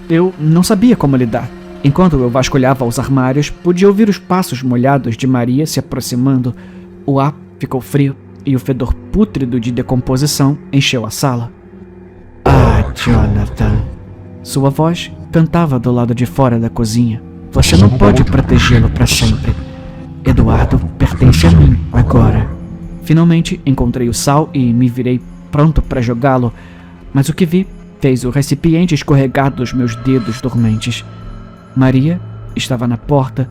Eu não sabia como lidar. Enquanto eu vasculhava os armários, pude ouvir os passos molhados de Maria se aproximando. O ar ficou frio e o fedor pútrido de decomposição encheu a sala. Ah, Jonathan. Sua voz cantava do lado de fora da cozinha. Você não pode protegê-lo para sempre. Eduardo pertence a mim agora. Finalmente encontrei o sal e me virei pronto para jogá-lo, mas o que vi fez o recipiente escorregar dos meus dedos dormentes. Maria estava na porta,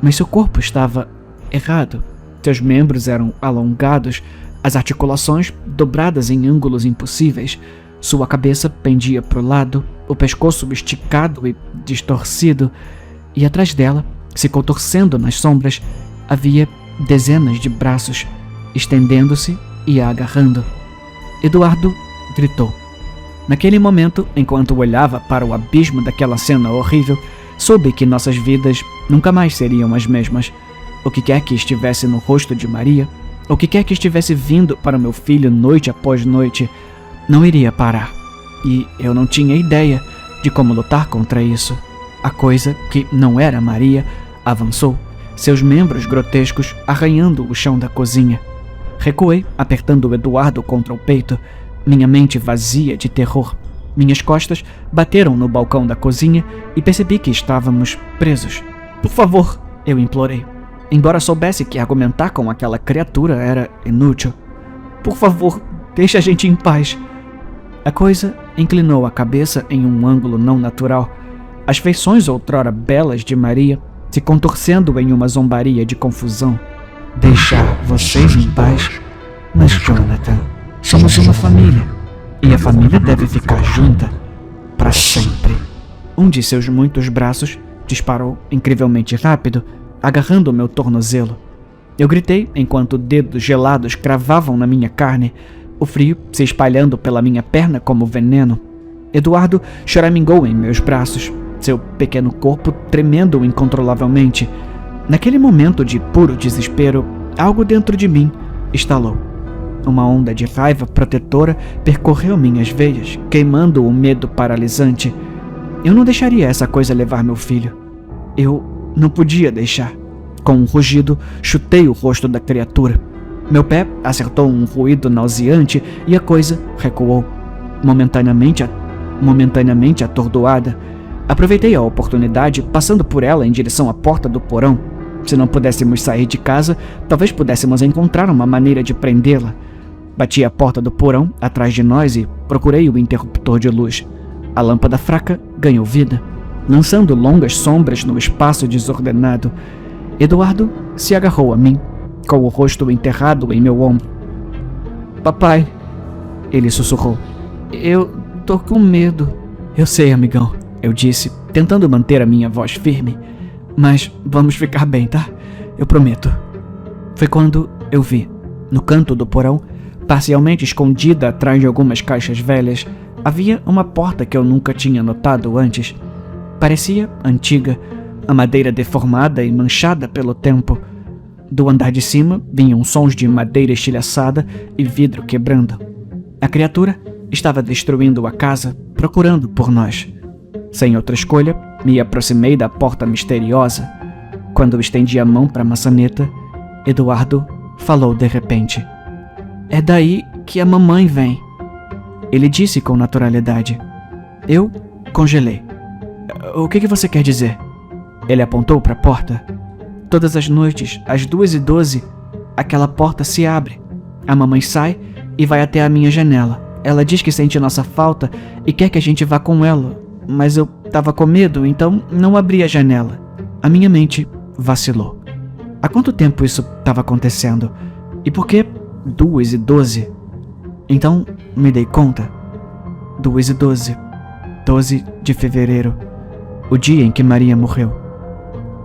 mas seu corpo estava errado. Seus membros eram alongados, as articulações dobradas em ângulos impossíveis. Sua cabeça pendia para o lado, o pescoço esticado e distorcido, e atrás dela, se contorcendo nas sombras, havia dezenas de braços, estendendo-se e a agarrando. Eduardo gritou. Naquele momento, enquanto olhava para o abismo daquela cena horrível, soube que nossas vidas nunca mais seriam as mesmas. O que quer que estivesse no rosto de Maria, o que quer que estivesse vindo para o meu filho noite após noite, não iria parar. E eu não tinha ideia de como lutar contra isso. A coisa, que não era Maria, avançou, seus membros grotescos arranhando o chão da cozinha. Recuei, apertando o Eduardo contra o peito, minha mente vazia de terror. Minhas costas bateram no balcão da cozinha e percebi que estávamos presos. Por favor, eu implorei, embora soubesse que argumentar com aquela criatura era inútil. Por favor, deixe a gente em paz. A coisa inclinou a cabeça em um ângulo não natural, as feições outrora belas de Maria se contorcendo em uma zombaria de confusão. Deixar vocês em paz? Mas, Jonathan, somos uma família, e a família deve ficar junta para sempre. Um de seus muitos braços disparou incrivelmente rápido, agarrando o meu tornozelo. Eu gritei enquanto dedos gelados cravavam na minha carne, o frio se espalhando pela minha perna como veneno. Eduardo choramingou em meus braços, seu pequeno corpo tremendo incontrolavelmente. Naquele momento de puro desespero, algo dentro de mim estalou. Uma onda de raiva protetora percorreu minhas veias, queimando o medo paralisante. Eu não deixaria essa coisa levar meu filho. Eu não podia deixar. Com um rugido, chutei o rosto da criatura. Meu pé acertou um ruído nauseante e a coisa recuou. Momentaneamente atordoada, aproveitei a oportunidade, passando por ela em direção à porta do porão. Se não pudéssemos sair de casa, talvez pudéssemos encontrar uma maneira de prendê-la. Bati a porta do porão atrás de nós e procurei o interruptor de luz. A lâmpada fraca ganhou vida, lançando longas sombras no espaço desordenado. Eduardo se agarrou a mim. com o rosto enterrado em meu ombro. "Papai", ele sussurrou, "eu tô com medo." "Eu sei, amigão", eu disse, tentando manter a minha voz firme, "mas vamos ficar bem, tá? Eu prometo." Foi quando eu vi, no canto do porão, parcialmente escondida atrás de algumas caixas velhas, havia uma porta que eu nunca tinha notado antes. Parecia antiga, a madeira deformada e manchada pelo tempo. Do andar de cima vinham sons de madeira estilhaçada e vidro quebrando. A criatura estava destruindo a casa, procurando por nós. Sem outra escolha, me aproximei da porta misteriosa. Quando estendi a mão para a maçaneta, Eduardo falou de repente. "É daí que a mamãe vem." Ele disse com naturalidade. Eu congelei. "O que você quer dizer?" Ele apontou para a porta. "Todas as noites, às 2h12, aquela porta se abre. A mamãe sai e vai até a minha janela. Ela diz que sente nossa falta e quer que a gente vá com ela, mas eu tava com medo, então não abri a janela." A minha mente vacilou. Há quanto tempo isso estava acontecendo? E por que 2h12? Então me dei conta. 2h12. 12 de fevereiro. O dia em que Maria morreu.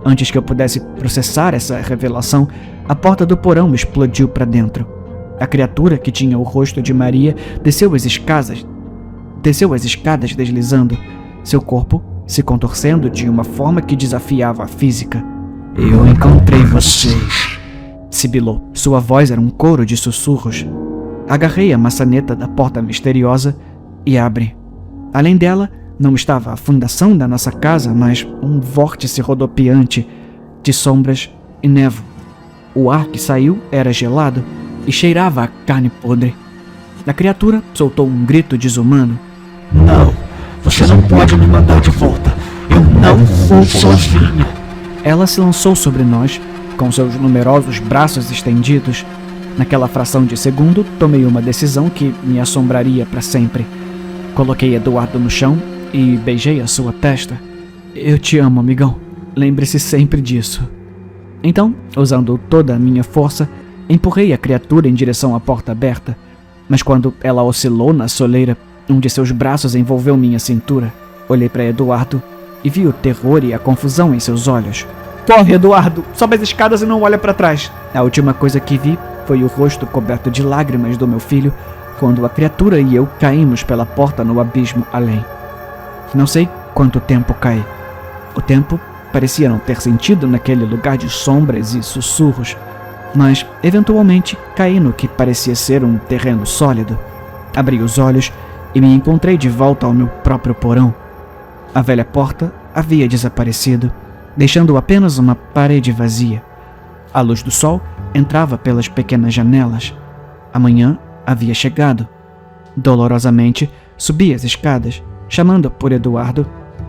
Antes que eu pudesse processar essa revelação, a porta do porão explodiu para dentro. A criatura que tinha o rosto de Maria desceu as escadas deslizando, seu corpo se contorcendo de uma forma que desafiava a física. "Eu encontrei vocês", sibilou. Sua voz era um coro de sussurros. Agarrei a maçaneta da porta misteriosa e abri. Além dela, não estava a fundação da nossa casa, mas um vórtice rodopiante de sombras e névoa. O ar que saiu era gelado e cheirava a carne podre. A criatura soltou um grito desumano. "Não, você não pode me mandar de volta. Eu não vou sozinha." Ela se lançou sobre nós, com seus numerosos braços estendidos. Naquela fração de segundo, tomei uma decisão que me assombraria para sempre. Coloquei Eduardo no chão e beijei a sua testa. "Eu te amo, amigão. Lembre-se sempre disso." Então, usando toda a minha força, empurrei a criatura em direção à porta aberta. Mas quando ela oscilou na soleira, um de seus braços envolveu minha cintura. Olhei para Eduardo e vi o terror e a confusão em seus olhos. "Corre, Eduardo! Sobe as escadas e não olha para trás!" A última coisa que vi foi o rosto coberto de lágrimas do meu filho quando a criatura e eu caímos pela porta no abismo além. Não sei quanto tempo caí. O tempo parecia não ter sentido naquele lugar de sombras e sussurros, mas eventualmente caí no que parecia ser um terreno sólido. Abri os olhos e me encontrei de volta ao meu próprio porão. A velha porta havia desaparecido, deixando apenas uma parede vazia. A luz do sol entrava pelas pequenas janelas. A manhã havia chegado. Dolorosamente, subi as escadas, chamando por Eduardo.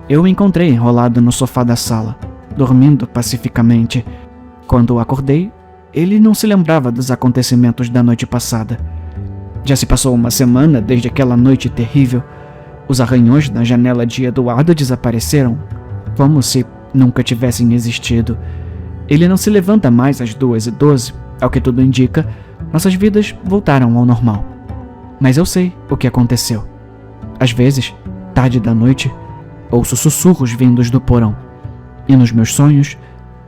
Eu o encontrei enrolado no sofá da sala, dormindo pacificamente. Quando acordei, ele não se lembrava dos acontecimentos da noite passada. Já se passou uma semana desde aquela noite terrível. Os arranhões na janela de Eduardo desapareceram, como se nunca tivessem existido. Ele não se levanta mais às 2h12, ao que tudo indica, nossas vidas voltaram ao normal. Mas eu sei o que aconteceu. Às vezes, tarde da noite, ouço sussurros vindos do porão, e nos meus sonhos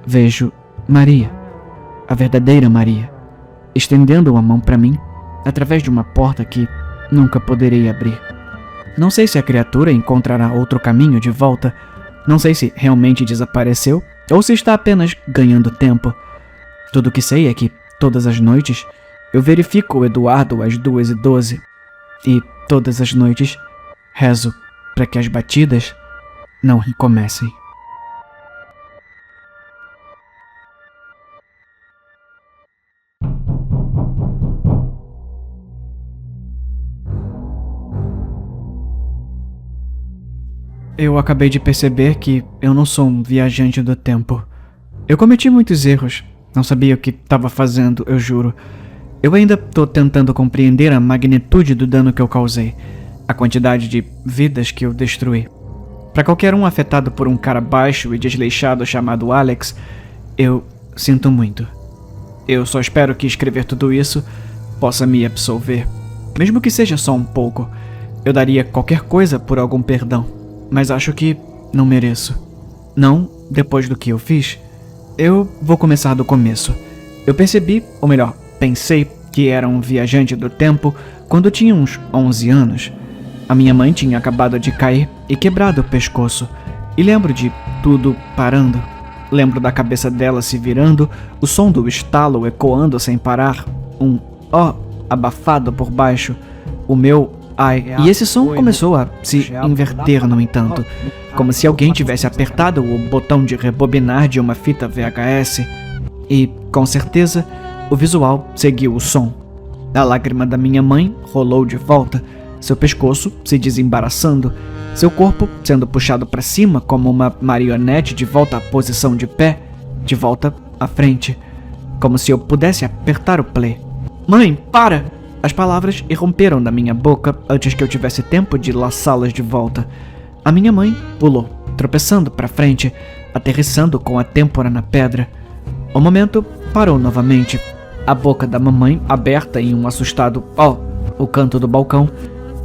vejo Maria, a verdadeira Maria, estendendo a mão para mim através de uma porta que nunca poderei abrir. Não sei se a criatura encontrará outro caminho de volta, não sei se realmente desapareceu ou se está apenas ganhando tempo. Tudo o que sei é que, todas as noites, eu verifico o Eduardo às 2h12 e, todas as noites, rezo para que as batidas não recomecem. Eu acabei de perceber que eu não sou um viajante do tempo. Eu cometi muitos erros, não sabia o que estava fazendo, eu juro. Eu ainda estou tentando compreender a magnitude do dano que eu causei, a quantidade de vidas que eu destruí. Para qualquer um afetado por um cara baixo e desleixado chamado Alex, eu sinto muito. Eu só espero que escrever tudo isso possa me absolver. Mesmo que seja só um pouco. Eu daria qualquer coisa por algum perdão. Mas acho que não mereço. Não depois do que eu fiz. Eu vou começar do começo. Eu percebi, ou melhor, pensei que era um viajante do tempo quando tinha uns 11 anos. A minha mãe tinha acabado de cair e quebrado o pescoço. E lembro de tudo parando. Lembro da cabeça dela se virando, o som do estalo ecoando sem parar, um ó abafado por baixo, o meu ai. E esse som começou a se inverter, no entanto, como se alguém tivesse apertado o botão de rebobinar de uma fita VHS. E, com certeza, o visual seguiu o som. A lágrima da minha mãe rolou de volta, seu pescoço se desembaraçando, seu corpo sendo puxado para cima como uma marionete de volta à posição de pé, de volta à frente, como se eu pudesse apertar o play. Mãe, para! As palavras irromperam da minha boca antes que eu tivesse tempo de laçá-las de volta. A minha mãe pulou, tropeçando para frente, aterrissando com a têmpora na pedra. O momento parou novamente, a boca da mamãe aberta em um assustado ó, o canto do balcão,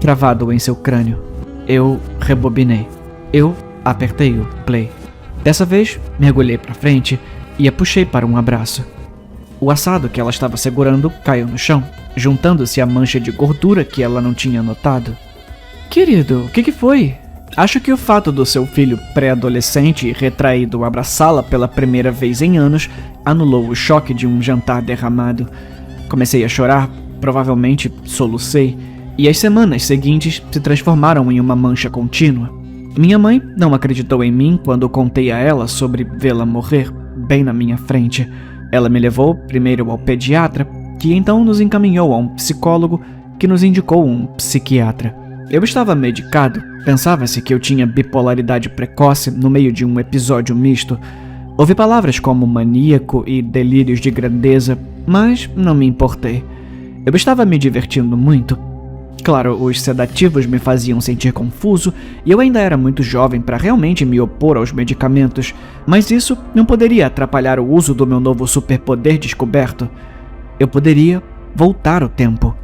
cravado em seu crânio. Eu rebobinei. Eu apertei o play. Dessa vez, mergulhei para frente e a puxei para um abraço. O assado que ela estava segurando caiu no chão, juntando-se à mancha de gordura que ela não tinha notado. Querido, o que foi? Acho que o fato do seu filho pré-adolescente e retraído abraçá-la pela primeira vez em anos anulou o choque de um jantar derramado. Comecei a chorar, provavelmente solucei, e as semanas seguintes se transformaram em uma mancha contínua. Minha mãe não acreditou em mim quando contei a ela sobre vê-la morrer bem na minha frente. Ela me levou primeiro ao pediatra, que então nos encaminhou a um psicólogo, que nos indicou um psiquiatra. Eu estava medicado, pensava-se que eu tinha bipolaridade precoce no meio de um episódio misto. Ouvi palavras como maníaco e delírios de grandeza, mas não me importei. Eu estava me divertindo muito. Claro, os sedativos me faziam sentir confuso e eu ainda era muito jovem para realmente me opor aos medicamentos, mas isso não poderia atrapalhar o uso do meu novo superpoder descoberto. Eu poderia voltar o tempo.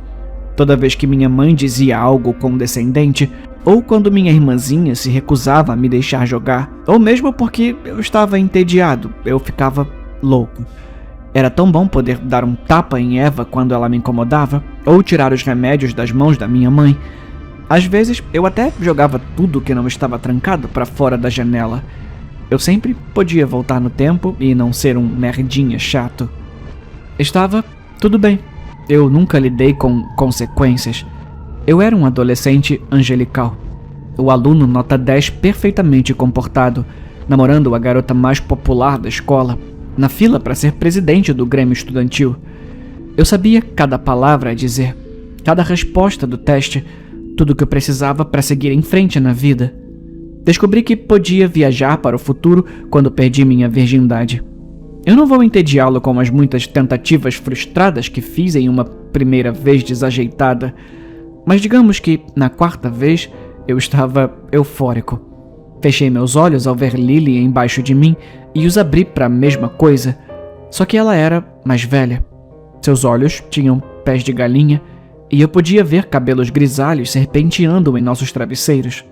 Toda vez que minha mãe dizia algo condescendente, ou quando minha irmãzinha se recusava a me deixar jogar, ou mesmo porque eu estava entediado, eu ficava louco. Era tão bom poder dar um tapa em Eva quando ela me incomodava, ou tirar os remédios das mãos da minha mãe. Às vezes, eu até jogava tudo que não estava trancado para fora da janela. Eu sempre podia voltar no tempo e não ser um merdinha chato. Estava tudo bem. Eu nunca lidei com consequências. Eu era um adolescente angelical. O aluno nota 10 perfeitamente comportado, namorando a garota mais popular da escola, na fila para ser presidente do Grêmio Estudantil. Eu sabia cada palavra a dizer, cada resposta do teste, tudo o que eu precisava para seguir em frente na vida. Descobri que podia viajar para o futuro quando perdi minha virgindade. Eu não vou entediá-lo com as muitas tentativas frustradas que fiz em uma primeira vez desajeitada, mas digamos que, na quarta vez, eu estava eufórico. Fechei meus olhos ao ver Lily embaixo de mim e os abri para a mesma coisa, só que ela era mais velha. Seus olhos tinham pés de galinha e eu podia ver cabelos grisalhos serpenteando em nossos travesseiros.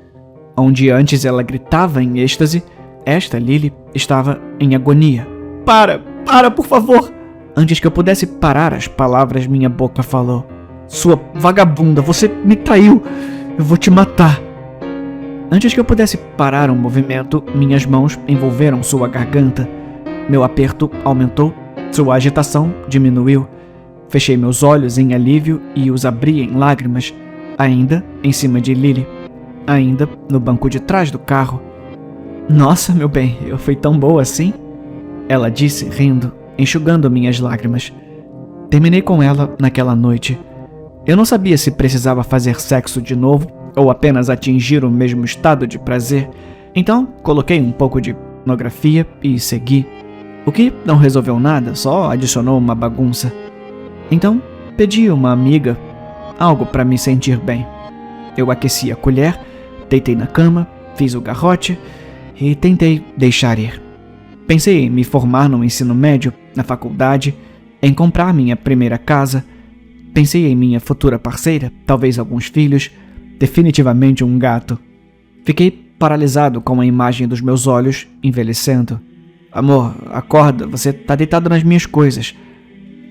Onde antes ela gritava em êxtase, esta Lily estava em agonia. Para, por favor! Antes que eu pudesse parar as palavras, minha boca falou. Sua vagabunda, você me traiu! Eu vou te matar! Antes que eu pudesse parar um movimento, minhas mãos envolveram sua garganta. Meu aperto aumentou, sua agitação diminuiu. Fechei meus olhos em alívio e os abri em lágrimas, ainda em cima de Lily, ainda no banco de trás do carro. Nossa, meu bem, eu fui tão boa assim? Ela disse, rindo, enxugando minhas lágrimas. Terminei com ela naquela noite. Eu não sabia se precisava fazer sexo de novo ou apenas atingir o mesmo estado de prazer, então coloquei um pouco de pornografia e segui. O que não resolveu nada, só adicionou uma bagunça. Então pedi a uma amiga algo para me sentir bem. Eu aqueci a colher, deitei na cama, fiz o garrote e tentei deixar ir. Pensei em me formar no ensino médio, na faculdade, em comprar minha primeira casa. Pensei em minha futura parceira, talvez alguns filhos, definitivamente um gato. Fiquei paralisado com a imagem dos meus olhos envelhecendo. Amor, acorda, você tá deitado nas minhas coisas.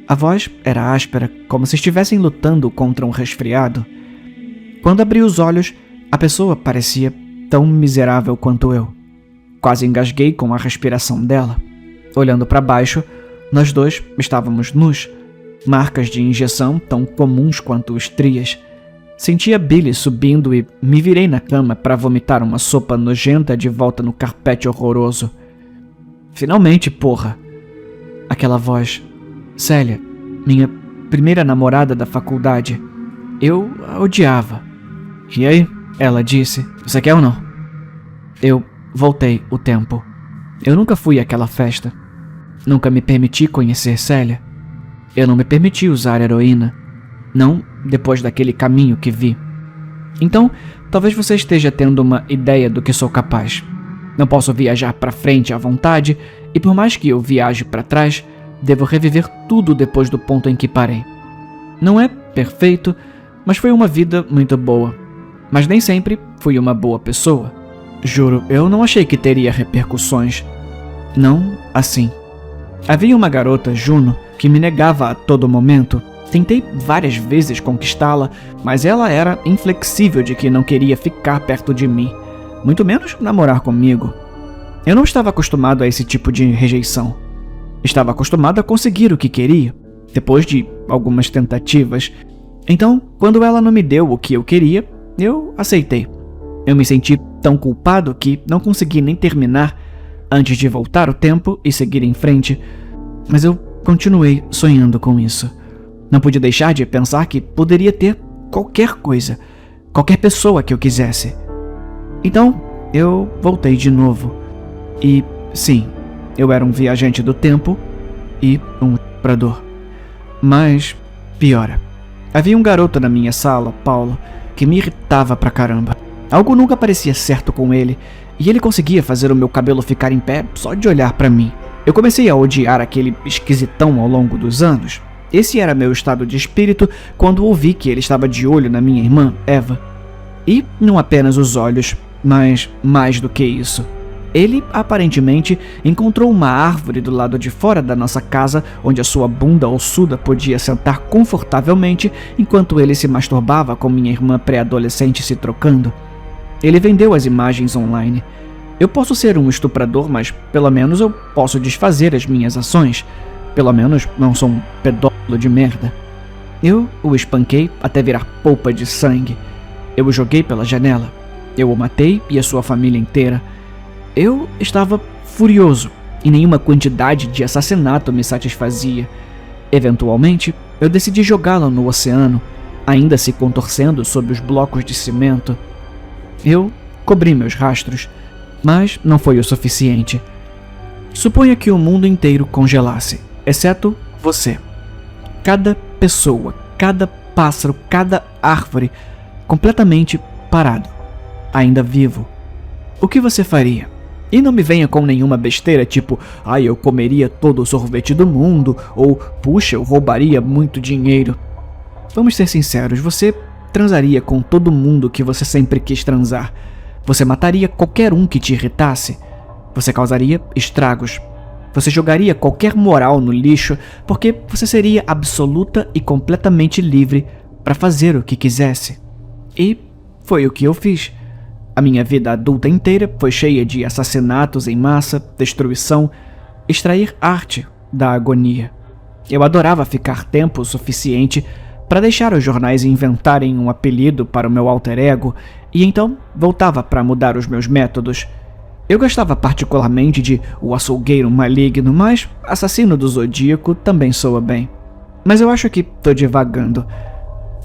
A voz era áspera, como se estivessem lutando contra um resfriado. Quando abri os olhos, a pessoa parecia tão miserável quanto eu. Quase engasguei com a respiração dela. Olhando para baixo, nós dois estávamos nus, marcas de injeção tão comuns quanto estrias. Senti a bile subindo e me virei na cama para vomitar uma sopa nojenta de volta no carpete horroroso. Finalmente, porra! Aquela voz. Célia, minha primeira namorada da faculdade. Eu a odiava. E aí? Ela disse. Você quer ou não? Eu voltei o tempo. Eu nunca fui àquela festa. Nunca me permiti conhecer Célia. Eu não me permiti usar heroína. Não depois daquele caminho que vi. Então, talvez você esteja tendo uma ideia do que sou capaz. Não posso viajar para frente à vontade, e por mais que eu viaje para trás, devo reviver tudo depois do ponto em que parei. Não é perfeito, mas foi uma vida muito boa. Mas nem sempre fui uma boa pessoa. Juro, eu não achei que teria repercussões. Não assim. Havia uma garota, Juno, que me negava a todo momento. Tentei várias vezes conquistá-la, mas ela era inflexível de que não queria ficar perto de mim, muito menos namorar comigo. Eu não estava acostumado a esse tipo de rejeição. Estava acostumado a conseguir o que queria, depois de algumas tentativas. Então, quando ela não me deu o que eu queria, eu aceitei. Eu me senti tão culpado que não consegui nem terminar antes de voltar o tempo e seguir em frente, mas eu continuei sonhando com isso. Não pude deixar de pensar que poderia ter qualquer coisa, qualquer pessoa que eu quisesse. Então, eu voltei de novo. E, sim, eu era um viajante do tempo e um estuprador. Mas, piora. Havia um garoto na minha sala, Paulo, que me irritava pra caramba. Algo nunca parecia certo com ele, e ele conseguia fazer o meu cabelo ficar em pé só de olhar pra mim. Eu comecei a odiar aquele esquisitão ao longo dos anos. Esse era meu estado de espírito quando ouvi que ele estava de olho na minha irmã, Eva. E não apenas os olhos, mas mais do que isso. Ele, aparentemente, encontrou uma árvore do lado de fora da nossa casa onde a sua bunda ossuda podia sentar confortavelmente enquanto ele se masturbava com minha irmã pré-adolescente se trocando. Ele vendeu as imagens online. Eu posso ser um estuprador, mas pelo menos eu posso desfazer as minhas ações. Pelo menos não sou um pedófilo de merda. Eu o espanquei até virar polpa de sangue. Eu o joguei pela janela. Eu o matei e a sua família inteira. Eu estava furioso e nenhuma quantidade de assassinato me satisfazia. Eventualmente, eu decidi jogá-lo no oceano, ainda se contorcendo sob os blocos de cimento. Eu cobri meus rastros, mas não foi o suficiente. Suponha que o mundo inteiro congelasse, exceto você. Cada pessoa, cada pássaro, cada árvore, completamente parado, ainda vivo. O que você faria? E não me venha com nenhuma besteira tipo, eu comeria todo o sorvete do mundo, ou puxa, eu roubaria muito dinheiro. Vamos ser sinceros, você transaria com todo mundo que você sempre quis transar. Você mataria qualquer um que te irritasse. Você causaria estragos. Você jogaria qualquer moral no lixo, porque você seria absoluta e completamente livre para fazer o que quisesse. E foi o que eu fiz. A minha vida adulta inteira foi cheia de assassinatos em massa, destruição, extrair arte da agonia. Eu adorava ficar tempo suficiente para deixar os jornais inventarem um apelido para o meu alter ego e então voltava para mudar os meus métodos. Eu gostava particularmente de O Açougueiro Maligno, mas Assassino do Zodíaco também soa bem. Mas eu acho que tô divagando.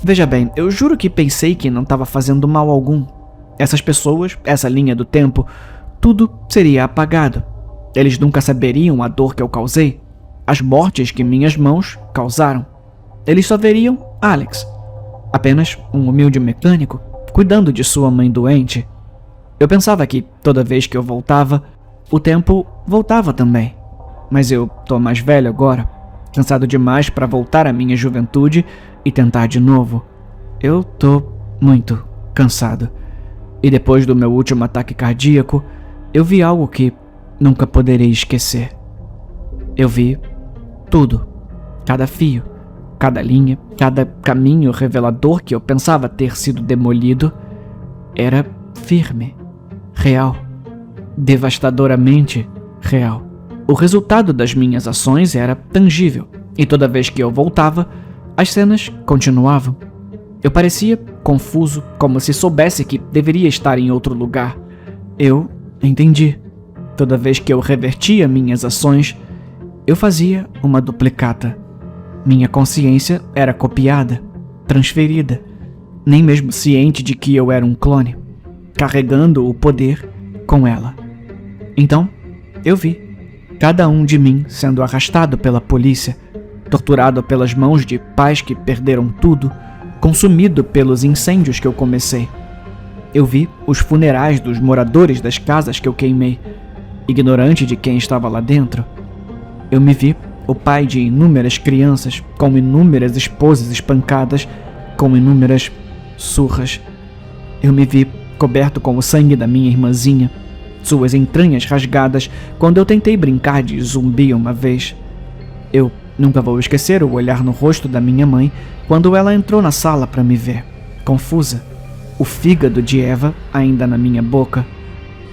Veja bem, eu juro que pensei que não estava fazendo mal algum. Essas pessoas, essa linha do tempo, tudo seria apagado. Eles nunca saberiam a dor que eu causei, as mortes que minhas mãos causaram. Eles só veriam Alex, apenas um humilde mecânico, cuidando de sua mãe doente. Eu pensava que, toda vez que eu voltava, o tempo voltava também. Mas eu tô mais velho agora. cansado demais para voltar à minha juventude e tentar de novo. Eu tô muito cansado. E depois do meu último ataque cardíaco, eu vi algo que nunca poderei esquecer. Eu vi tudo, cada fio, cada linha, cada caminho revelador que eu pensava ter sido demolido era firme, real, devastadoramente real. O resultado das minhas ações era tangível, e toda vez que eu voltava, as cenas continuavam. Eu parecia confuso, como se soubesse que deveria estar em outro lugar. Eu entendi. Toda vez que eu revertia minhas ações, eu fazia uma duplicata. Minha consciência era copiada, transferida, nem mesmo ciente de que eu era um clone, carregando o poder com ela. Então, eu vi cada um de mim sendo arrastado pela polícia, torturado pelas mãos de pais que perderam tudo, consumido pelos incêndios que eu comecei. Eu vi os funerais dos moradores das casas que eu queimei, ignorante de quem estava lá dentro. Eu me vi o pai de inúmeras crianças, com inúmeras esposas espancadas, com inúmeras surras. Eu me vi coberto com o sangue da minha irmãzinha, suas entranhas rasgadas, quando eu tentei brincar de zumbi uma vez. Eu nunca vou esquecer o olhar no rosto da minha mãe quando ela entrou na sala para me ver, confusa, o fígado de Eva ainda na minha boca,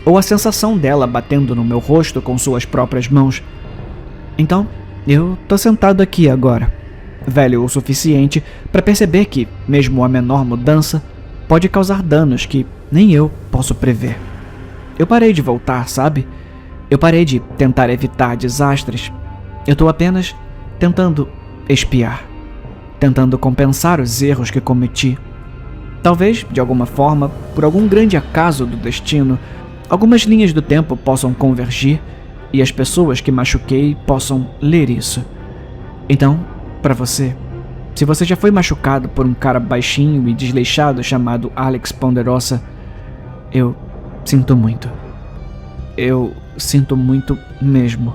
ou a sensação dela batendo no meu rosto com suas próprias mãos. Então, eu tô sentado aqui agora, velho o suficiente para perceber que, mesmo a menor mudança, pode causar danos que nem eu posso prever. Eu parei de voltar, sabe? Eu parei de tentar evitar desastres. Eu tô apenas tentando espiar, tentando compensar os erros que cometi. Talvez, de alguma forma, por algum grande acaso do destino, algumas linhas do tempo possam convergir e as pessoas que machuquei possam ler isso. Então, para você, se você já foi machucado por um cara baixinho e desleixado chamado Alex Ponderosa, eu sinto muito. Eu sinto muito mesmo.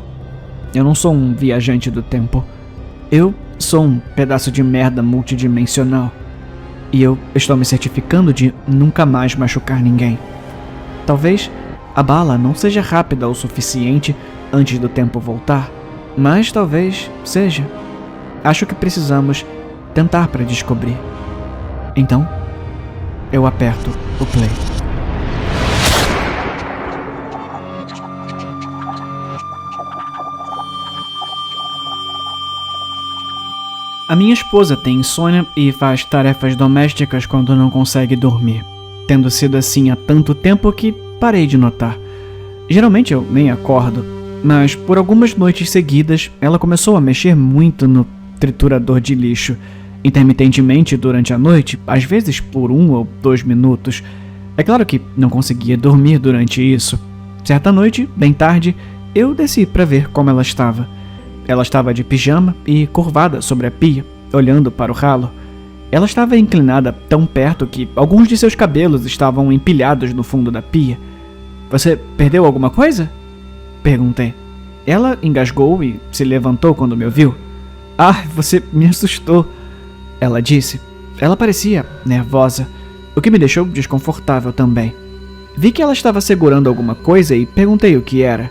Eu não sou um viajante do tempo. Eu sou um pedaço de merda multidimensional. E eu estou me certificando de nunca mais machucar ninguém. Talvez a bala não seja rápida o suficiente antes do tempo voltar, mas talvez seja. Acho que precisamos tentar para descobrir. Então, eu aperto o play. A minha esposa tem insônia e faz tarefas domésticas quando não consegue dormir, tendo sido assim há tanto tempo que parei de notar. Geralmente eu nem acordo, mas por algumas noites seguidas ela começou a mexer muito no triturador de lixo, intermitentemente durante a noite, às vezes por 1 ou 2 minutos. É claro que não conseguia dormir durante isso. Certa noite, bem tarde, eu desci para ver como ela estava. Ela estava de pijama e curvada sobre a pia, olhando para o ralo. Ela estava inclinada tão perto que alguns de seus cabelos estavam empilhados no fundo da pia. "Você perdeu alguma coisa?" perguntei. Ela engasgou e se levantou quando me ouviu. "Ah, você me assustou", ela disse. Ela parecia nervosa, o que me deixou desconfortável também. Vi que ela estava segurando alguma coisa e perguntei o que era.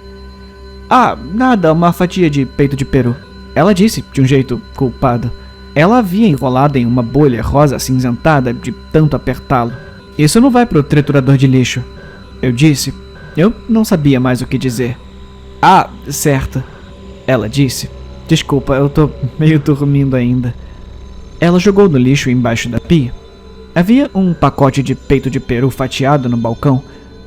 "Ah, nada, uma fatia de peito de peru", ela disse de um jeito culpado. Ela havia enrolado em uma bolha rosa acinzentada de tanto apertá-lo. "Isso não vai pro triturador de lixo", eu disse. Eu não sabia mais o que dizer. "Ah, certo", ela disse. "Desculpa, eu tô meio dormindo ainda." Ela jogou no lixo embaixo da pia. Havia um pacote de peito de peru fatiado no balcão,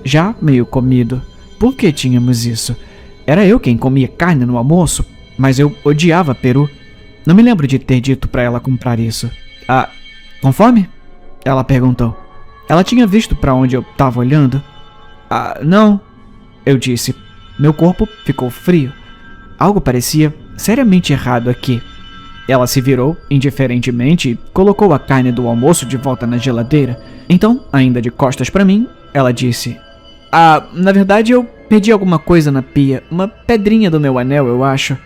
já meio comido. Por que tínhamos isso? Era eu quem comia carne no almoço, mas eu odiava peru. Não me lembro de ter dito pra ela comprar isso. "Ah, com fome?" ela perguntou. Ela tinha visto pra onde eu tava olhando. "Ah, não", eu disse. Meu corpo ficou frio. Algo parecia seriamente errado aqui. Ela se virou indiferentemente e colocou a carne do almoço de volta na geladeira. Então, ainda de costas pra mim, ela disse: "Ah, na verdade eu perdi alguma coisa na pia. Uma pedrinha do meu anel, eu acho."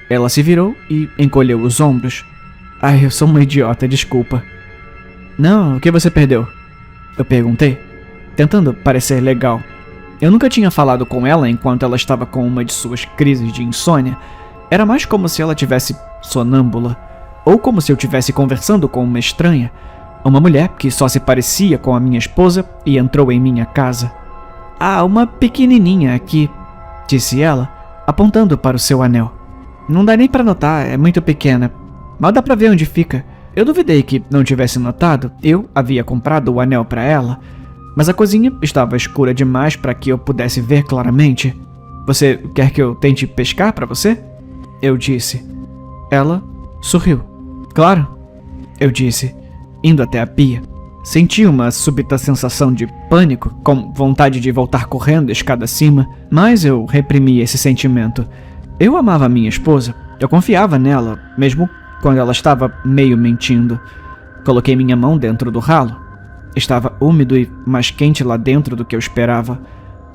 Ela se virou e encolheu os ombros. Ai, eu sou uma idiota, desculpa. Não, o que você perdeu? Eu perguntei, tentando parecer legal. Eu nunca tinha falado com ela enquanto ela estava com uma de suas crises de insônia. Era mais como se ela tivesse sonâmbula, ou como se eu estivesse conversando com uma estranha, uma mulher que só se parecia com a minha esposa e entrou em minha casa. Ah, uma pequenininha aqui, disse ela, apontando para o seu anel. Não dá nem para notar, é muito pequena. Mal dá para ver onde fica. Eu duvidei que não tivesse notado, eu havia comprado o anel para ela, mas a cozinha estava escura demais para que eu pudesse ver claramente. Você quer que eu tente pescar para você? Eu disse. Ela sorriu. Claro, eu disse, indo até a pia. Senti uma súbita sensação de pânico, com vontade de voltar correndo escada acima, mas eu reprimi esse sentimento. Eu amava minha esposa, eu confiava nela, mesmo quando ela estava meio mentindo. Coloquei minha mão dentro do ralo. Estava úmido e mais quente lá dentro do que eu esperava.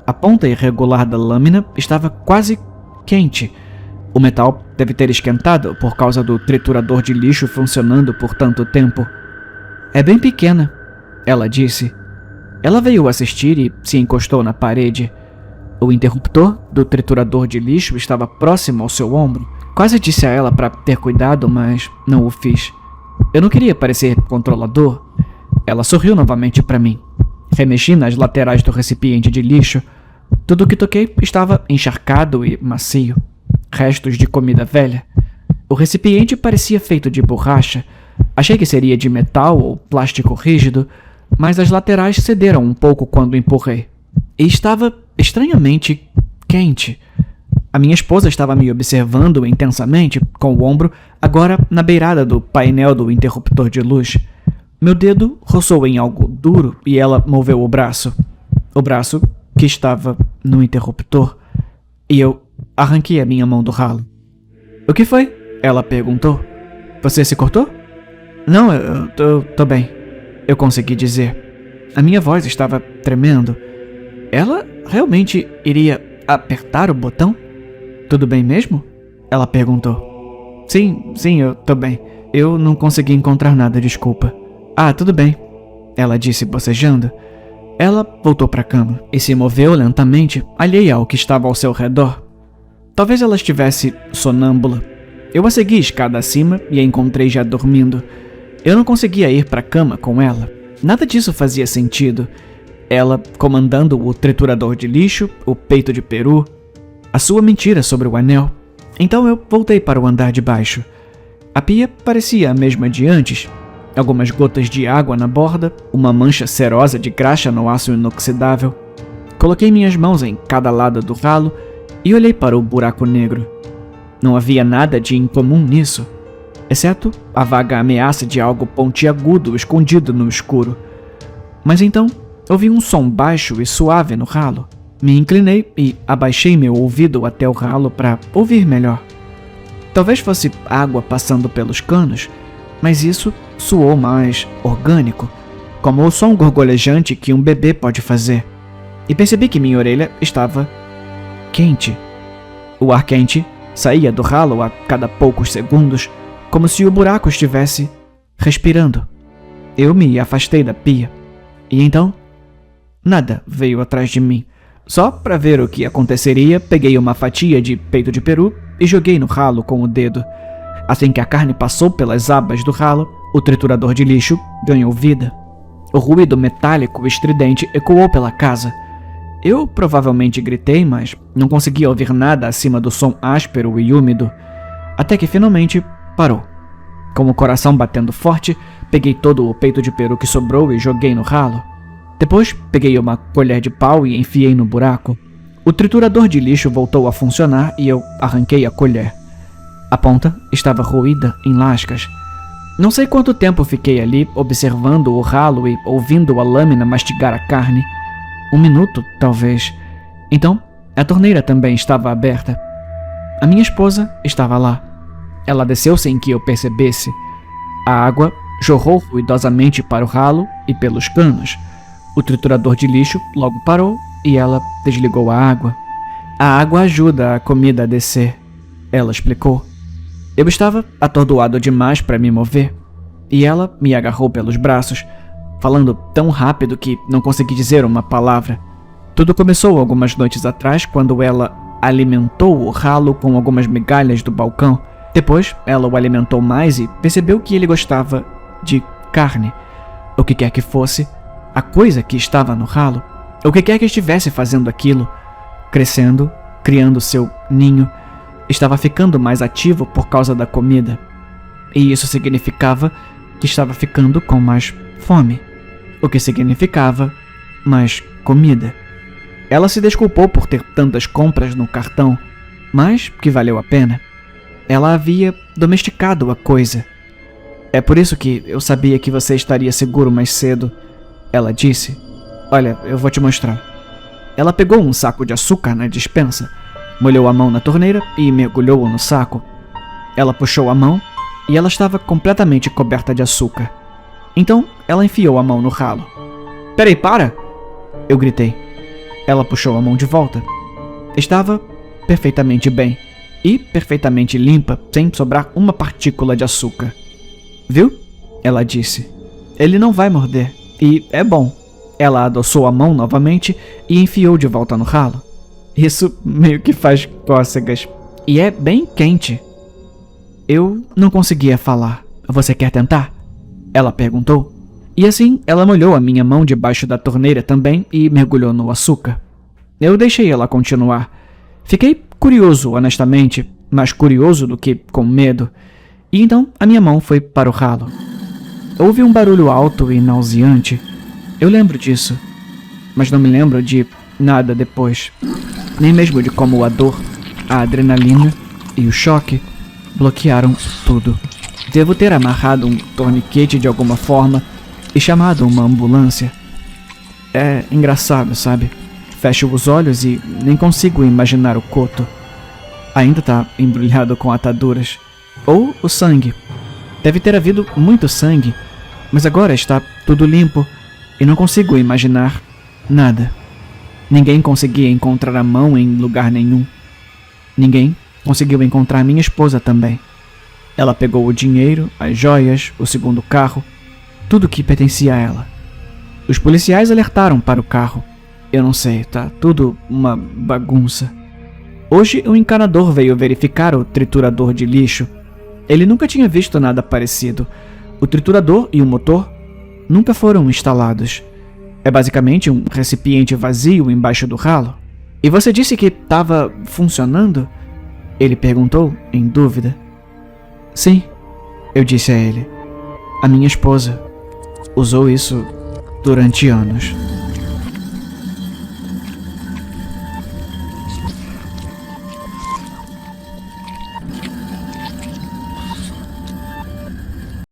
A ponta irregular da lâmina estava quase quente. O metal deve ter esquentado por causa do triturador de lixo funcionando por tanto tempo. É bem pequena, ela disse. Ela veio assistir e se encostou na parede. O interruptor do triturador de lixo estava próximo ao seu ombro. Quase disse a ela para ter cuidado, mas não o fiz. Eu não queria parecer controlador. Ela sorriu novamente para mim. Remexi nas laterais do recipiente de lixo. Tudo o que toquei estava encharcado e macio. Restos de comida velha. O recipiente parecia feito de borracha. Achei que seria de metal ou plástico rígido, mas as laterais cederam um pouco quando empurrei. E estava estranhamente quente. A minha esposa estava me observando intensamente, com o ombro agora na beirada do painel do interruptor de luz. Meu dedo roçou em algo duro e ela moveu o braço. O braço que estava no interruptor. E eu arranquei a minha mão do ralo. O que foi? Ela perguntou. Você se cortou? Não, eu tô bem. Eu consegui dizer. A minha voz estava tremendo. Ela realmente iria apertar o botão? Tudo bem mesmo? Ela perguntou. Sim, eu tô bem. Eu não consegui encontrar nada, desculpa. Ah, tudo bem, ela disse bocejando. Ela voltou para a cama e se moveu lentamente, alheia ao que estava ao seu redor. Talvez ela estivesse sonâmbula. Eu a segui escada acima e a encontrei já dormindo. Eu não conseguia ir para a cama com ela. Nada disso fazia sentido. Ela comandando o triturador de lixo, o peito de peru, a sua mentira sobre o anel. Então eu voltei para o andar de baixo. A pia parecia a mesma de antes. Algumas gotas de água na borda, uma mancha cerosa de graxa no aço inoxidável. Coloquei minhas mãos em cada lado do ralo e olhei para o buraco negro. Não havia nada de incomum nisso, exceto a vaga ameaça de algo pontiagudo escondido no escuro. Mas então, ouvi um som baixo e suave no ralo. Me inclinei e abaixei meu ouvido até o ralo para ouvir melhor. Talvez fosse água passando pelos canos, mas isso soou mais orgânico, como o som gorgolejante que um bebê pode fazer. E percebi que minha orelha estava quente. O ar quente saía do ralo a cada poucos segundos, como se o buraco estivesse respirando. Eu me afastei da pia. E então, nada veio atrás de mim. Só para ver o que aconteceria, peguei uma fatia de peito de peru e joguei no ralo com o dedo. Assim que a carne passou pelas abas do ralo, o triturador de lixo ganhou vida. O ruído metálico estridente ecoou pela casa. Eu provavelmente gritei, mas não conseguia ouvir nada acima do som áspero e úmido, até que finalmente parou. Com o coração batendo forte, peguei todo o peito de peru que sobrou e joguei no ralo. Depois, peguei uma colher de pau e enfiei no buraco. O triturador de lixo voltou a funcionar e eu arranquei a colher. A ponta estava roída em lascas. Não sei quanto tempo fiquei ali, observando o ralo e ouvindo a lâmina mastigar a carne. 1 minuto, talvez. Então, a torneira também estava aberta. A minha esposa estava lá. Ela desceu sem que eu percebesse. A água jorrou ruidosamente para o ralo e pelos canos. O triturador de lixo logo parou e ela desligou a água. A água ajuda a comida a descer, ela explicou. Eu estava atordoado demais para me mover, e ela me agarrou pelos braços, falando tão rápido que não consegui dizer uma palavra. Tudo começou algumas noites atrás, quando ela alimentou o ralo com algumas migalhas do balcão. Depois, ela o alimentou mais e percebeu que ele gostava de carne. O que quer que fosse, a coisa que estava no ralo, o que quer que estivesse fazendo aquilo, crescendo, criando seu ninho, estava ficando mais ativo por causa da comida. E isso significava que estava ficando com mais fome, o que significava mais comida. Ela se desculpou por ter tantas compras no cartão, mas que valeu a pena. Ela havia domesticado a coisa. É por isso que eu sabia que você estaria seguro mais cedo, ela disse. Olha, eu vou te mostrar. Ela pegou um saco de açúcar na despensa, molhou a mão na torneira e mergulhou-o no saco. Ela puxou a mão e ela estava completamente coberta de açúcar. Então, ela enfiou a mão no ralo. Peraí, para! Eu gritei. Ela puxou a mão de volta. Estava perfeitamente bem e perfeitamente limpa, sem sobrar uma partícula de açúcar. Viu? Ela disse. Ele não vai morder, e é bom. Ela adoçou a mão novamente e enfiou de volta no ralo. Isso meio que faz cócegas. E é bem quente. Eu não conseguia falar. Você quer tentar? Ela perguntou. E assim, ela molhou a minha mão debaixo da torneira também e mergulhou no açúcar. Eu deixei ela continuar. Fiquei curioso, honestamente, mais curioso do que com medo. E então, a minha mão foi para o ralo. Houve um barulho alto e nauseante. Eu lembro disso, mas não me lembro de nada depois. Nem mesmo de como a dor, a adrenalina e o choque bloquearam tudo. Devo ter amarrado um torniquete de alguma forma e chamado uma ambulância. É engraçado, sabe? Fecho os olhos e nem consigo imaginar o coto. Ainda está embrulhado com ataduras. Ou o sangue. Deve ter havido muito sangue, mas agora está tudo limpo e não consigo imaginar nada. Ninguém conseguia encontrar a mão em lugar nenhum. Ninguém conseguiu encontrar minha esposa também. Ela pegou o dinheiro, as joias, o segundo carro, tudo que pertencia a ela. Os policiais alertaram para o carro. Eu não sei, tá tudo uma bagunça. Hoje o encanador veio verificar o triturador de lixo. Ele nunca tinha visto nada parecido. O triturador e o motor nunca foram instalados. É basicamente um recipiente vazio embaixo do ralo. E você disse que estava funcionando? Ele perguntou, em dúvida. Sim, eu disse a ele. A minha esposa usou isso durante anos.